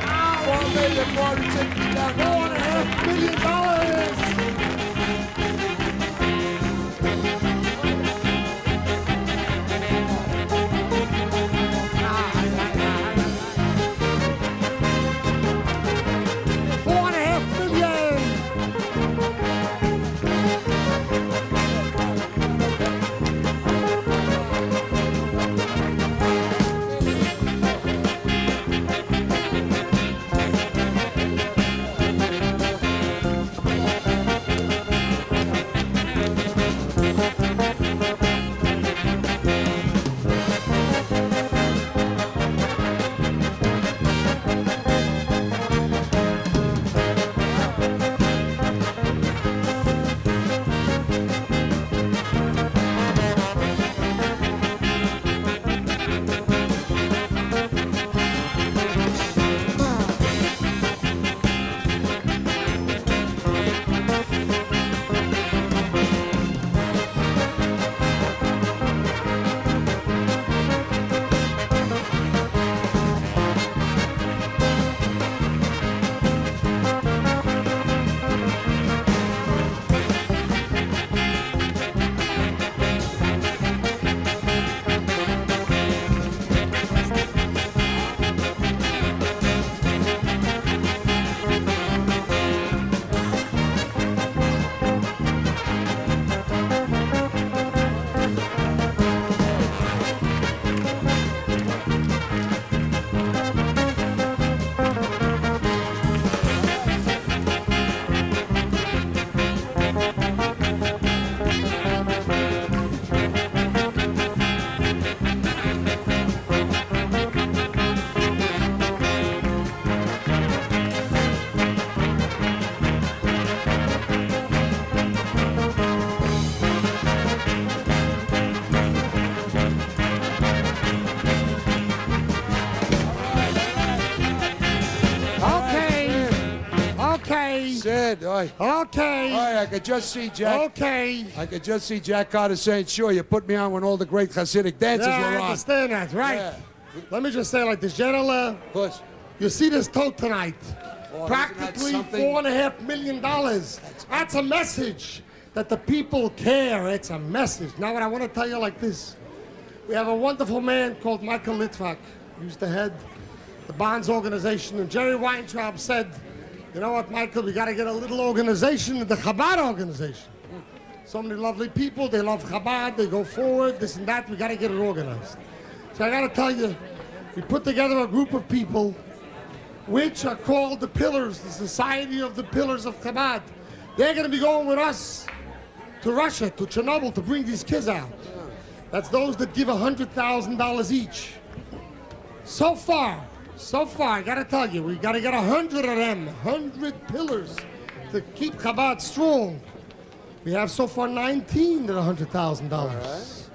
$4,460,000. $4.5 million. Sid, oi. Okay. Oi, I could just see Jack. Okay. I could just see Jack Carter saying, sure, you put me on when all the great Hasidic dances were on. I understand that, right? Yeah. Let me just say like this, General. You see this tote tonight. Practically $4.5 million. That's a message that the people care. It's a message. Now, what I want to tell you like this. We have a wonderful man called Michael Litvak. He used to head the Bonds organization. And Jerry Weintraub said, you know what, Michael, we got to get a little organization, the Chabad organization. So many lovely people. They love Chabad. They go forward, this and that. We got to get it organized. So I got to tell you, we put together a group of people which are called the Pillars, the Society of the Pillars of Chabad. They're going to be going with us to Russia, to Chernobyl, to bring these kids out. That's those that give $100,000 each. So far, I got to tell you, we got to get 100 of them, 100 pillars to keep Chabad strong. We have so far 19 at $100,000. Right.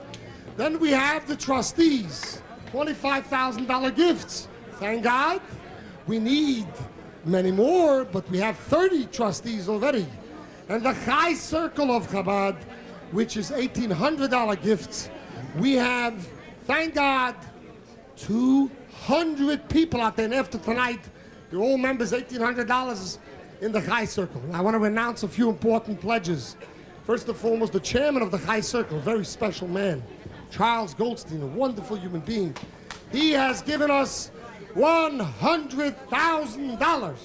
Then we have the trustees, $25,000 gifts. Thank God. We need many more, but we have 30 trustees already. And the High Circle of Chabad, which is $1,800 gifts, we have, thank God, 200 people out there. And after tonight, they're all members, $1,800 in the High Circle. I want to announce a few important pledges. First and foremost, the chairman of the High Circle, a very special man, Charles Goldstein, a wonderful human being. He has given us $100,000.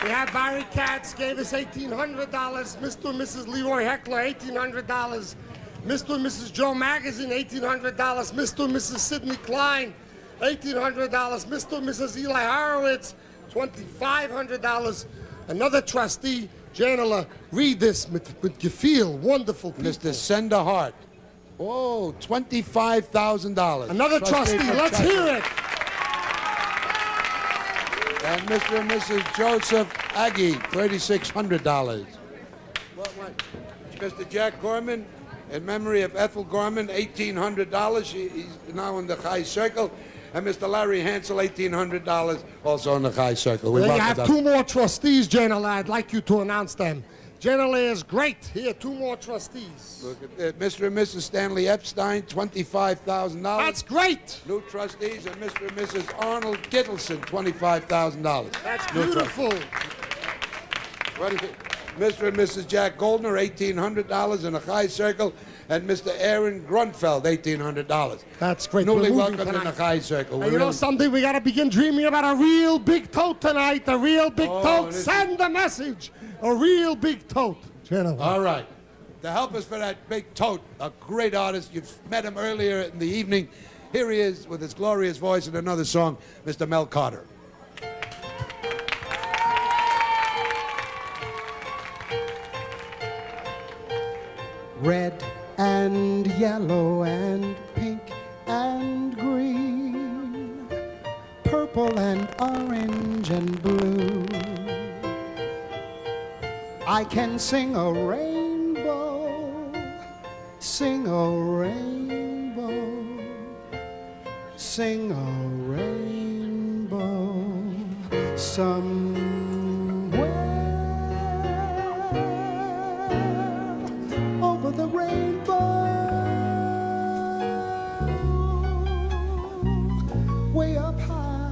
We have Barry Katz gave us $1,800. Mr. and Mrs. Leroy Heckler, $1,800. Mr. and Mrs. Joe Magazine, $1,800. Mr. and Mrs. Sidney Klein, $1,800. Mr. and Mrs. Eli Horowitz, $2,500. Another trustee, Janela, read this with Gefühl, wonderful people. Mr. Sender Hart. Oh, $25,000. Another trustee, let's hear it. And Mr. and Mrs. Joseph Aggie, $3,600. Mr. Jack Gorman, in memory of Ethel Gorman, $1,800. He's now in the High Circle. And Mr. Larry Hansel, $1,800, also in the High Circle. Then you have two more trustees, General. I'd like you to announce them. General is great. Here, two more trustees. Look at that. Mr. and Mrs. Stanley Epstein, $25,000. That's great. New trustees, and Mr. and Mrs. Arnold Gittleson, $25,000. That's beautiful. What is it? Mr. and Mrs. Jack Goldner, $1,800 in the High Circle. And Mr. Aaron Grunfeld, $1,800. That's great. Newly welcomed in the High Circle. And you know something? We got to begin dreaming about a real big tote tonight. A real big tote. Send the message. A real big tote. General. All right. To help us for that big tote, a great artist. You've met him earlier in the evening. Here he is with his glorious voice in another song, Mr. Mel Carter. Red and yellow and pink and green, purple and orange and blue. I can sing a rainbow, sing a rainbow, sing a rainbow somewhere over the rainbow, way up high.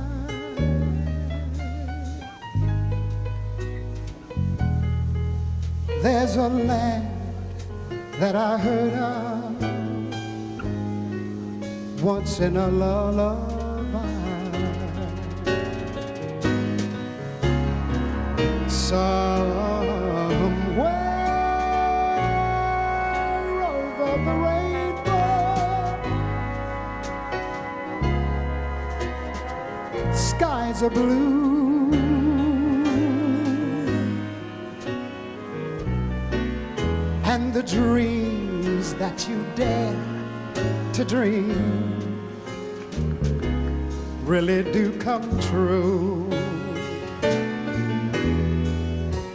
There's a land that I heard of once in a lullaby. Somewhere over the rainbow, skies are blue. And the dreams that you dare to dream really do come true.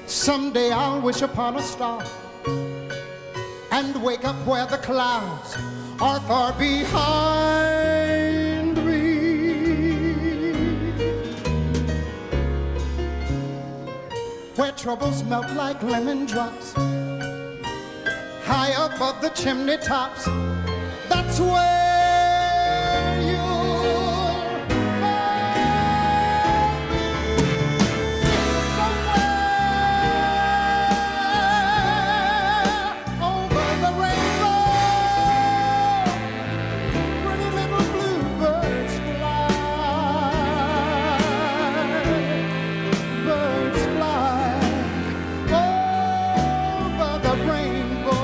Someday I'll wish upon a star and and wake up where the clouds are far behind me. Where troubles melt like lemon drops high above the chimney tops, that's where you'll find me. Somewhere over the rainbow, pretty little bluebirds fly. Birds fly over the rainbow.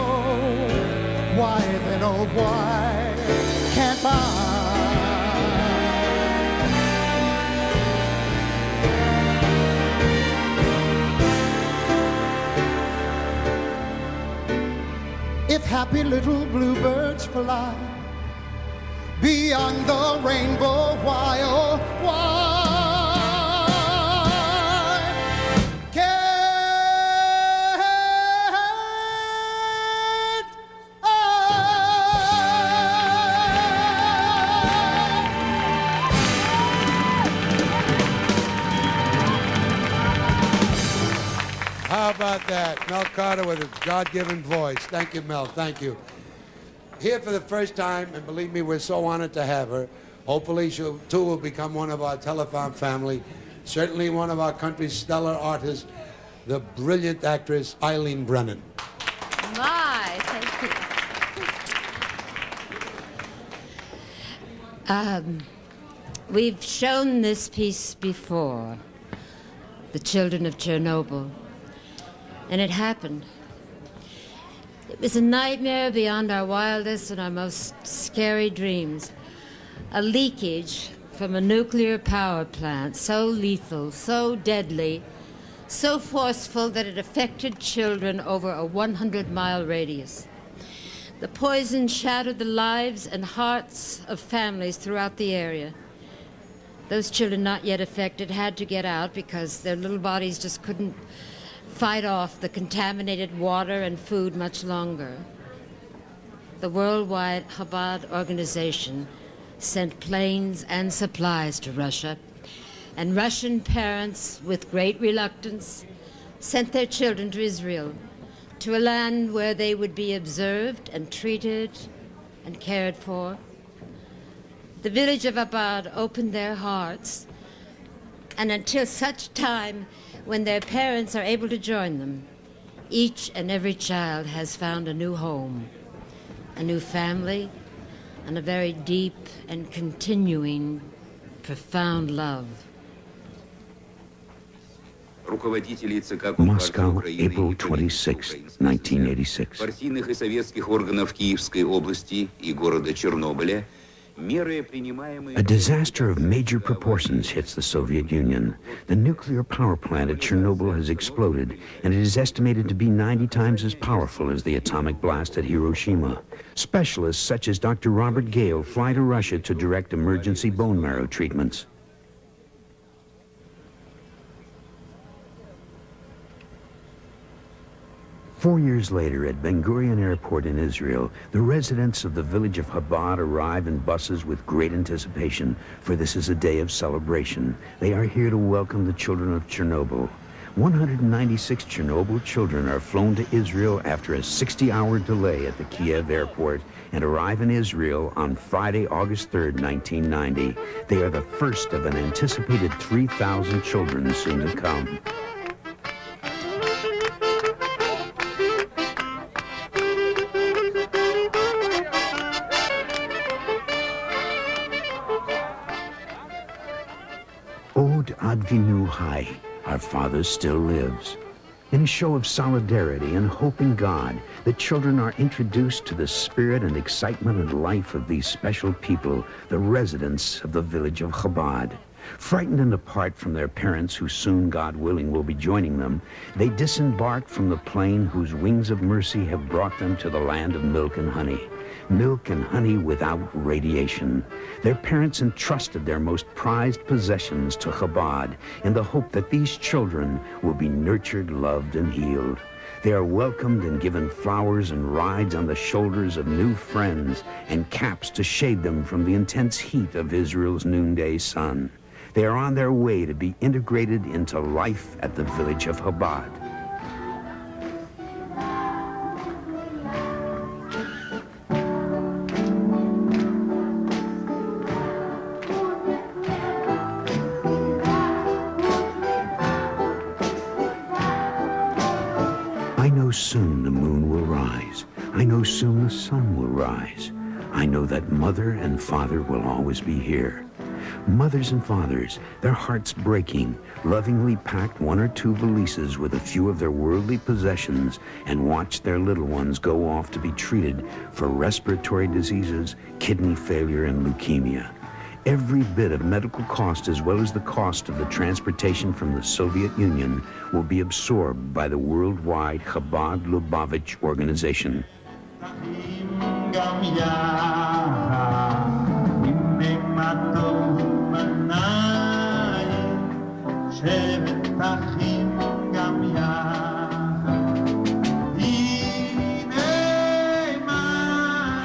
Why then, oh why can't I? If happy little bluebirds fly beyond the rainbow, why, oh why How about that? Mel Carter with his God-given voice. Thank you, Mel. Thank you. Here for the first time, and believe me, we're so honored to have her. Hopefully, she too will become one of our Telethon family. Certainly one of our country's stellar artists, the brilliant actress Eileen Brennan. My, thank you. We've shown this piece before, The Children of Chernobyl, and it happened. It was a nightmare beyond our wildest and our most scary dreams. A leakage from a nuclear power plant, so lethal, so deadly, so forceful that it affected children over a 100-mile radius. The poison shattered the lives and hearts of families throughout the area. Those children not yet affected had to get out because their little bodies just couldn't fight off the contaminated water and food much longer. The worldwide Chabad organization sent planes and supplies to Russia, and Russian parents, with great reluctance, sent their children to Israel, to a land where they would be observed and treated and cared for. The village of Chabad opened their hearts, and until such time when their parents are able to join them, each and every child has found a new home, a new family, and a very deep and continuing, profound love. Moscow, April 26, 1986. Партийных и советских органов Киевской области и города Чернобыля. A disaster of major proportions hits the Soviet Union. The nuclear power plant at Chernobyl has exploded, and it is estimated to be 90 times as powerful as the atomic blast at Hiroshima. Specialists such as Dr. Robert Gale fly to Russia to direct emergency bone marrow treatments. Four years later, at Ben Gurion Airport in Israel, the residents of the village of Chabad arrive in buses with great anticipation, for this is a day of celebration. They are here to welcome the children of Chernobyl. 196 Chernobyl children are flown to Israel after a 60-hour delay at the Kiev airport and arrive in Israel on Friday, August 3rd, 1990. They are the first of an anticipated 3,000 children soon to come. Ode Advinu Hai, Our Father Still Lives. In a show of solidarity and hope in God, the children are introduced to the spirit and excitement and life of these special people, the residents of the village of Chabad. Frightened and apart from their parents, who soon, God willing, will be joining them, they disembark from the plane whose wings of mercy have brought them to the land of milk and honey. Milk and honey without radiation. Their parents entrusted their most prized possessions to Chabad in the hope that these children will be nurtured, loved, and healed. They are welcomed and given flowers and rides on the shoulders of new friends and caps to shade them from the intense heat of Israel's noonday sun. They are on their way to be integrated into life at the village of Chabad. I know soon the moon will rise. I know soon the sun will rise. I know that mother and father will always be here. Mothers and fathers, their hearts breaking, lovingly packed 1 or 2 valises with a few of their worldly possessions and watched their little ones go off to be treated for respiratory diseases, kidney failure, and leukemia. Every bit of medical cost, as well as the cost of the transportation from the Soviet Union, will be absorbed by the worldwide Chabad Lubavitch organization.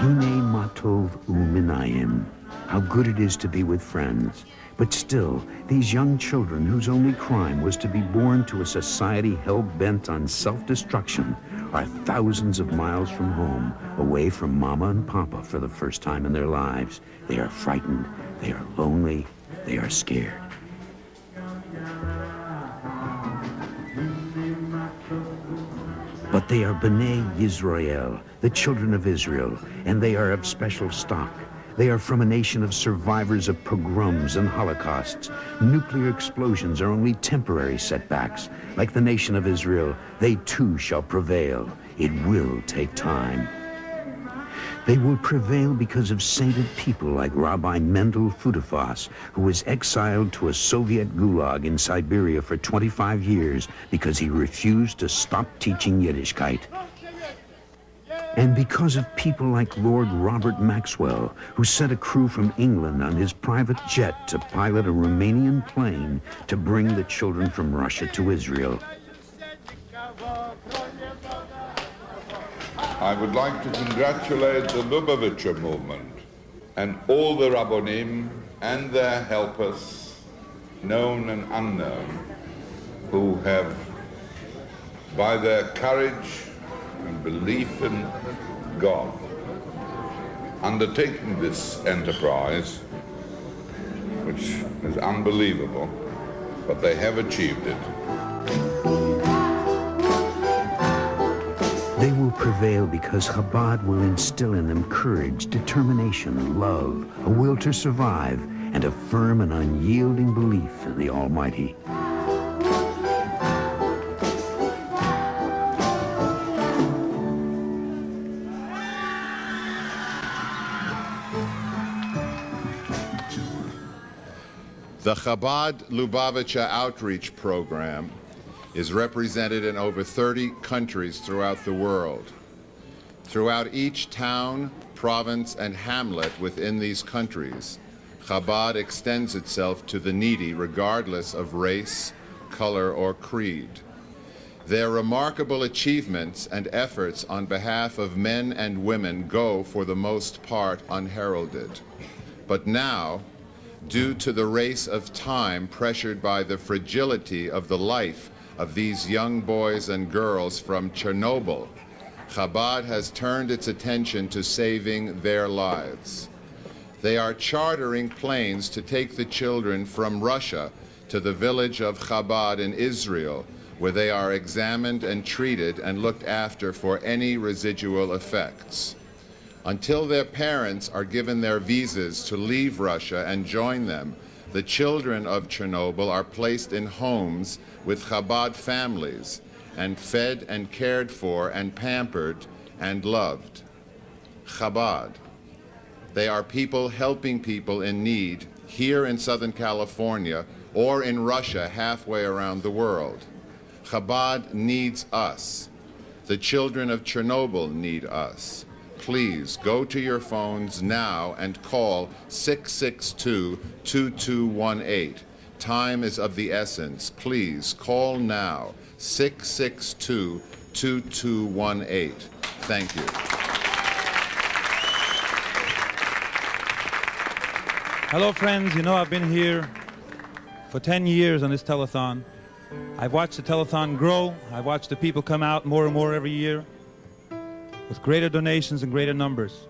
Hine matov u'minayim. How good it is to be with friends. But still, these young children whose only crime was to be born to a society hell-bent on self-destruction are thousands of miles from home, away from Mama and Papa for the first time in their lives. They are frightened, they are lonely, they are scared. But they are B'nai Yisrael, the children of Israel, and they are of special stock. They are from a nation of survivors of pogroms and holocausts. Nuclear explosions are only temporary setbacks. Like the nation of Israel, they too shall prevail. It will take time. They will prevail because of sainted people like Rabbi Mendel Fudafas, who was exiled to a Soviet gulag in Siberia for 25 years because he refused to stop teaching Yiddishkeit. And because of people like Lord Robert Maxwell, who sent a crew from England on his private jet to pilot a Romanian plane to bring the children from Russia to Israel. I would like to congratulate the Lubavitcher movement and all the Rabbonim and their helpers, known and unknown, who have, by their courage and belief in God, undertaking this enterprise, which is unbelievable, but they have achieved it. They will prevail because Chabad will instill in them courage, determination, love, a will to survive, and a firm and unyielding belief in the Almighty. The Chabad Lubavitcher Outreach Program is represented in over 30 countries throughout the world. Throughout each town, province, and hamlet within these countries, Chabad extends itself to the needy regardless of race, color, or creed. Their remarkable achievements and efforts on behalf of men and women go, for the most part, unheralded. But now, due to the race of time pressured by the fragility of the life of these young boys and girls from Chernobyl, Chabad has turned its attention to saving their lives. They are chartering planes to take the children from Russia to the village of Chabad in Israel, where they are examined and treated and looked after for any residual effects. Until their parents are given their visas to leave Russia and join them, the children of Chernobyl are placed in homes with Chabad families and fed and cared for and pampered and loved. Chabad. They are people helping people in need here in Southern California or in Russia halfway around the world. Chabad needs us. The children of Chernobyl need us. Please go to your phones now and call 662-2218. Time is of the essence. Please call now, 662-2218. 2218. Thank you. Hello, friends. You know, I've been here for 10 years on this telethon. I've watched the telethon grow. I've watched the people come out more and more every year with greater donations and greater numbers.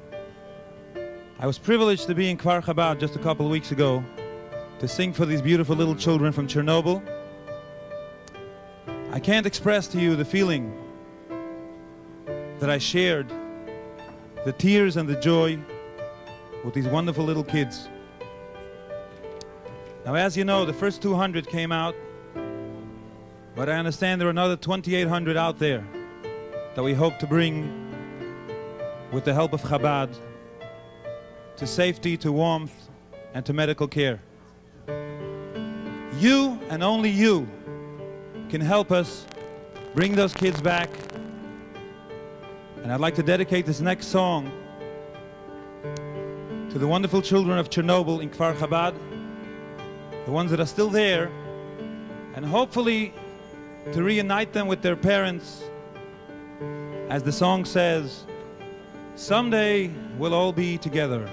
I was privileged to be in Kfar Chabad just a couple of weeks ago to sing for these beautiful little children from Chernobyl. I can't express to you the feeling that I shared, the tears and the joy with these wonderful little kids. Now, as you know, the first 200 came out, but I understand there are another 2,800 out there that we hope to bring, with the help of Chabad, to safety, to warmth, and to medical care. You, and only you, can help us bring those kids back. And I'd like to dedicate this next song to the wonderful children of Chernobyl in Kfar Chabad, the ones that are still there, and hopefully to reunite them with their parents. As the song says, someday we'll all be together.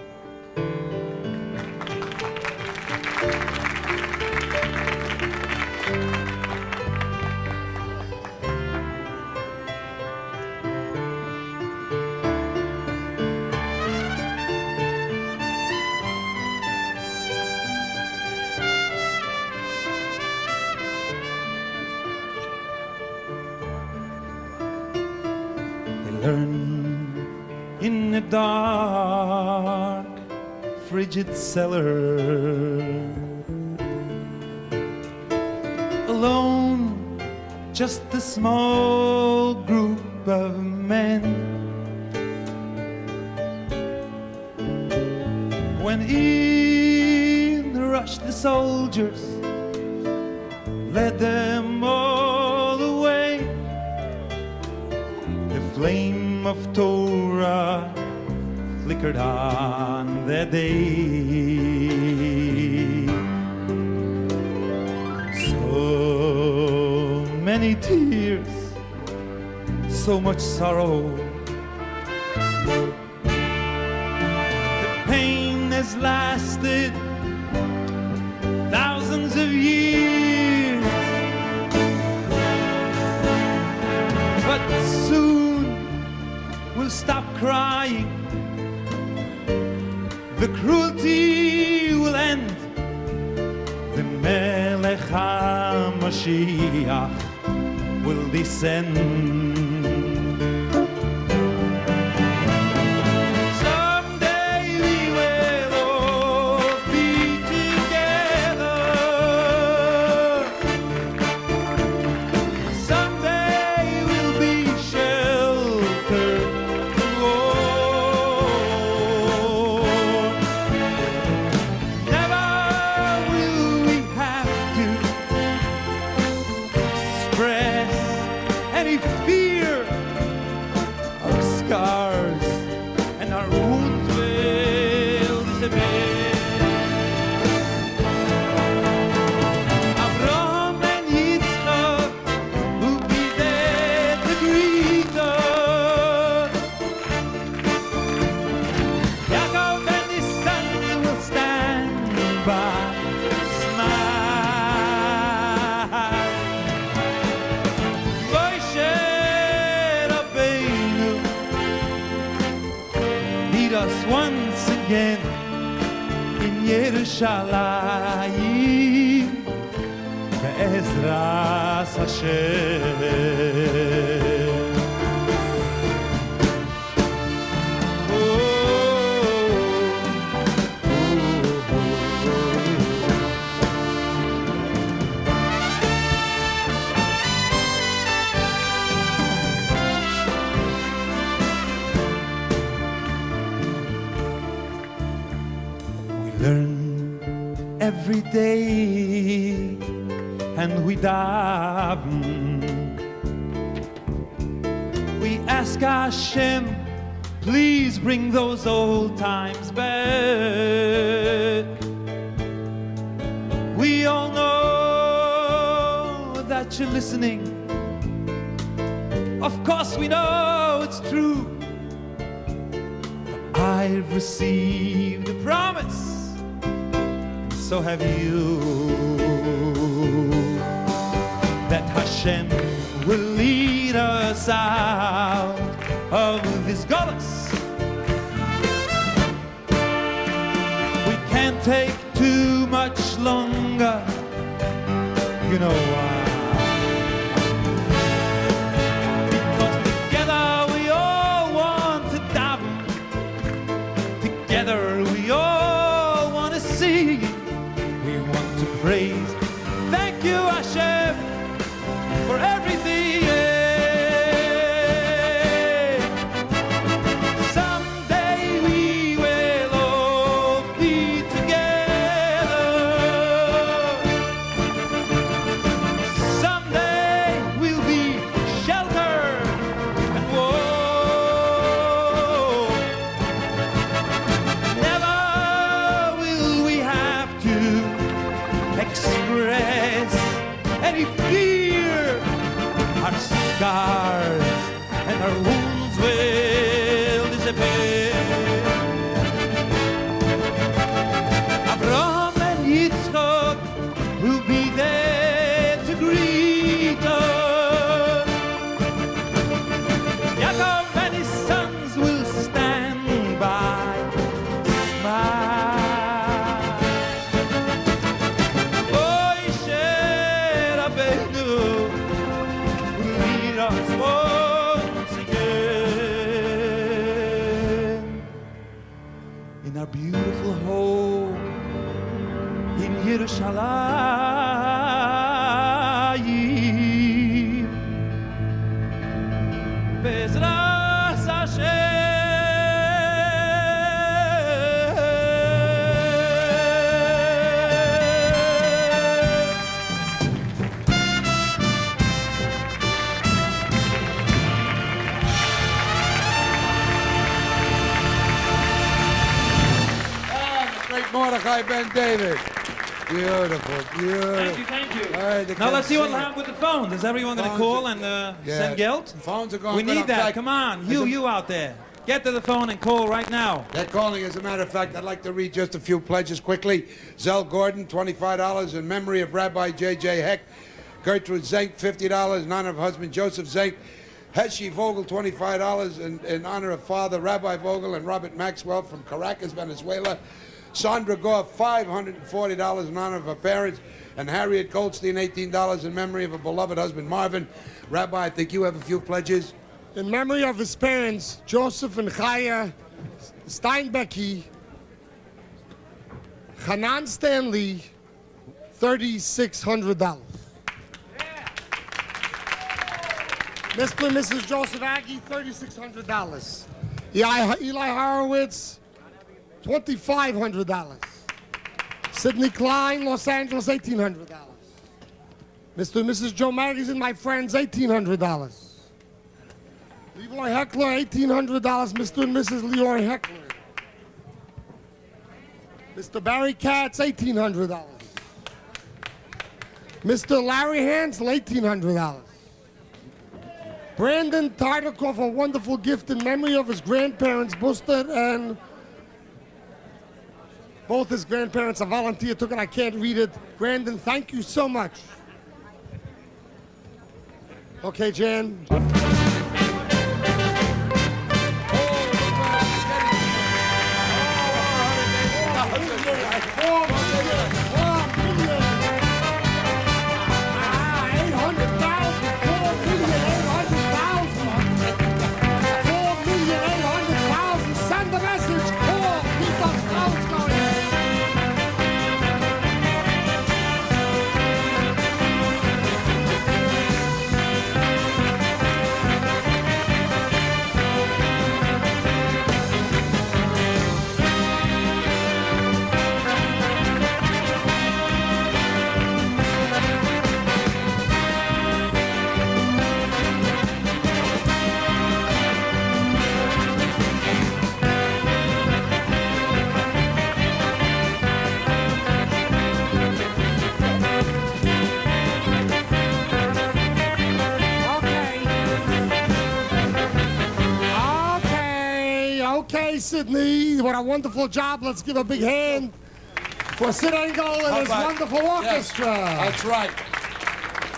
Learn in a dark, frigid cellar, alone, just a small group of men. When in rushed the soldiers, led them all away. The flame of Torah flickered on that day. So many tears, so much sorrow. The pain has lasted thousands of years, but soon we'll stop crying. The cruelty will end. The Melech HaMashiach will descend. Someday we will all be together. Someday we'll be sheltered and warm. Never will we have to express any fear. Our scars and our wounds will disappear. Abraham and Yitzchak will be there to greet us. Yaakov and his sons will stand by, smile. Moshe Rabbeinu, meet us once again in Yerushalayim, Be'ezras Hashem. Learn every day and we daven. We ask Hashem, please bring those old times back. We all know that you're listening, Of course we know it's true. But I've received a promise, and so have you, that Hashem will lead us out of this gullus. We can't take too much longer. You know why? Because together we all want to daven. Together we all want to sing. We want to praise. Thank you, Hashem, for everything. Someday we will all be together. Someday we'll be sheltered and warm. Never will we have to express any fear. Our scars and our wounds will disappear. Abraham and Yitzchak will be there to greet us. Yaakov and his sons will stand by, smile. Moshe Rabbeinu will lead us once again in our beautiful home in Yerushalayim. Bezras Hashem. Great Mordechai Ben David. Beautiful, beautiful. Thank you, thank you. All right, Now let's see what happened with the phone. Is everyone going to call and send geld? Phones are going We good. need In that. fact, Come on, as you out there. Get to the phone and call right now. They're calling. As a matter of fact, I'd like to read just a few pledges quickly. Zell Gordon, $25 in memory of Rabbi J.J. Heck. Gertrude Zenk, $50 in honor of husband Joseph Zenk. Heshi Vogel, $25 in honor of father Rabbi Vogel and Robert Maxwell from Caracas, Venezuela. Sandra Gore, $540 in honor of her parents. And Harriet Goldstein, $18 in memory of her beloved husband Marvin. Rabbi, I think you have a few pledges. In memory of his parents, Joseph and Chaya Steinbecky, Hanan Stanley, $3,600. Mr. and Mrs. Joseph Aggie, $3,600. Eli Horowitz, $2,500. Sidney Klein, Los Angeles, $1,800. Mr. and Mrs. Joe Magazine, my friends, $1,800. Leroy Heckler, $1,800. Mr. and Mrs. Leroy Heckler. Mr. Barry Katz, $1,800. Mr. Larry Hansel, $1,800. Brandon Tartikoff, a wonderful gift in memory of his grandparents, Buster, and both his grandparents. A volunteer took it. I can't read it. Brandon, thank you so much. Okay, Jan. Okay, Sydney, what a wonderful job. Let's give a big hand for Sid Engel and his wonderful orchestra. Yes, that's right.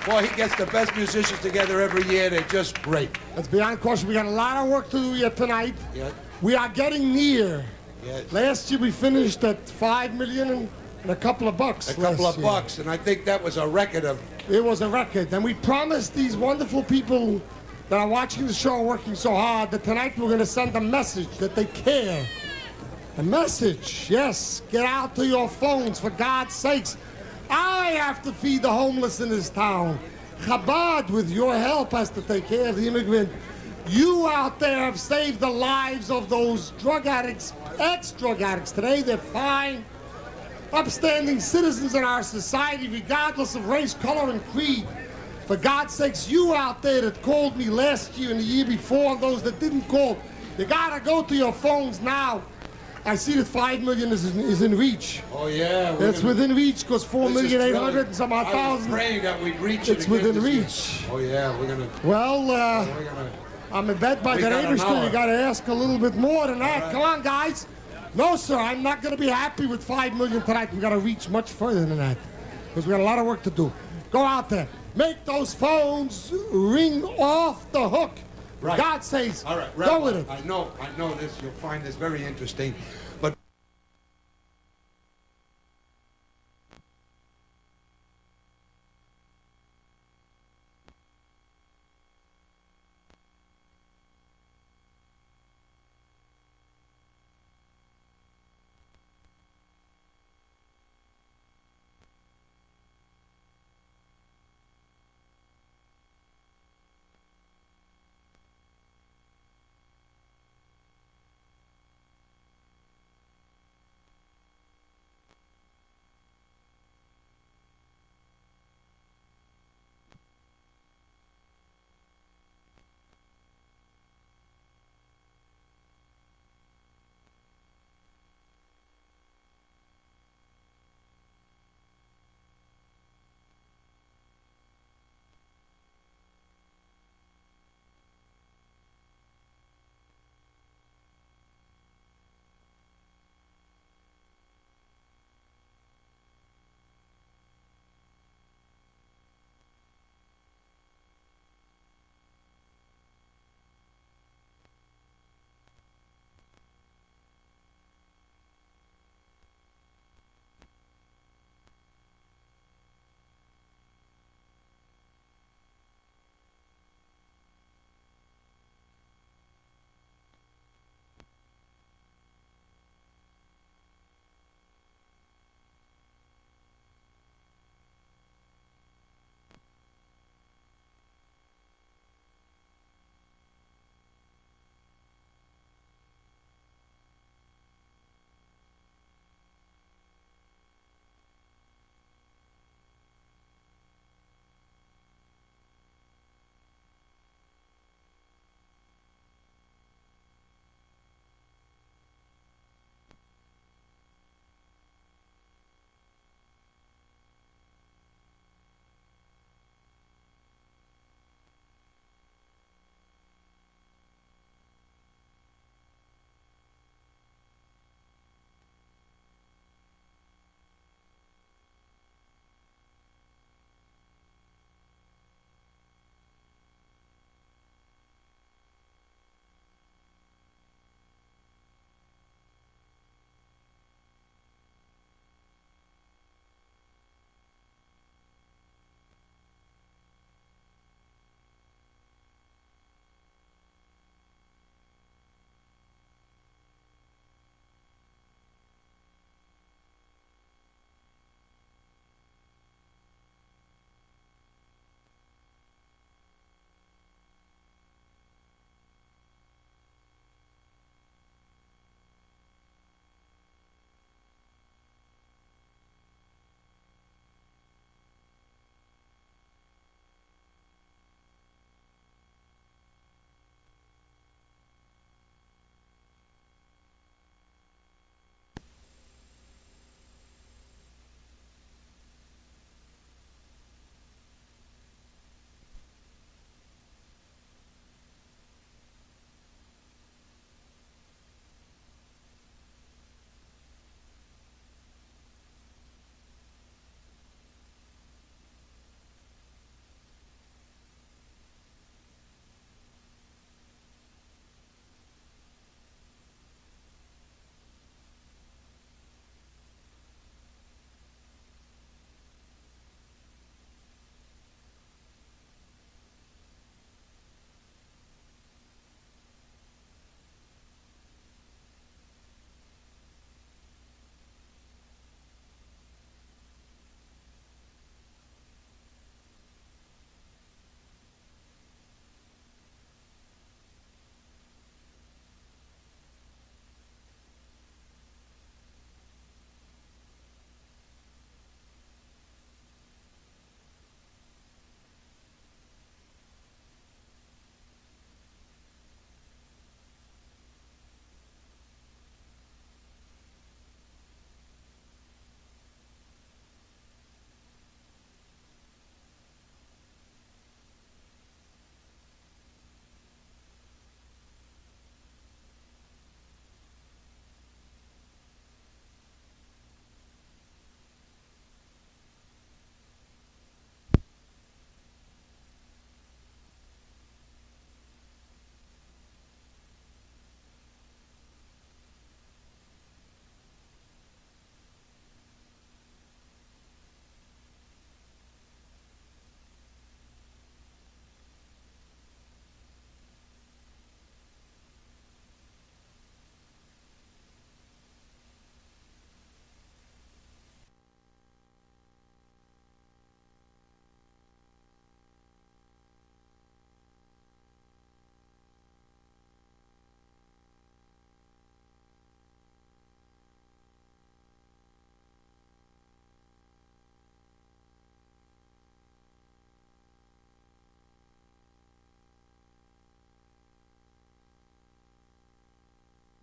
Boy, he gets the best musicians together every year. They're just great. Let's be honest, caution. We got a lot of work to do yet tonight. Yeah. We are getting near. Yes. Last year we finished at $5 million and a couple of bucks. A couple of bucks, and I think that was a record of... It was a record. And we promised these wonderful people that are watching the show, working so hard, that tonight we're going to send a message that they care. A message, yes. Get out to your phones, for God's sakes. I have to feed the homeless in this town. Chabad, with your help, has to take care of the immigrant. You out there have saved the lives of those drug addicts, ex-drug addicts. Today they're fine, upstanding citizens in our society, regardless of race, color, and creed. For God's sakes, you out there that called me last year and the year before, and those that didn't call, you gotta go to your phones now. I see that 5 million is in reach. Oh, yeah. It's within reach, because 4,800,000 and some odd thousand. I was praying that we'd reach it. It's within reach. Oh, yeah, we're going to... Well, I'm a bet by the Eberstein, you got to ask a little bit more than that. Right. Come on, guys. No, sir, I'm not going to be happy with 5 million tonight. We got to reach much further than that, because we got a lot of work to do. Go out there. Make those phones ring off the hook. Right. God says, all right, go with it. I know this. You'll find this very interesting.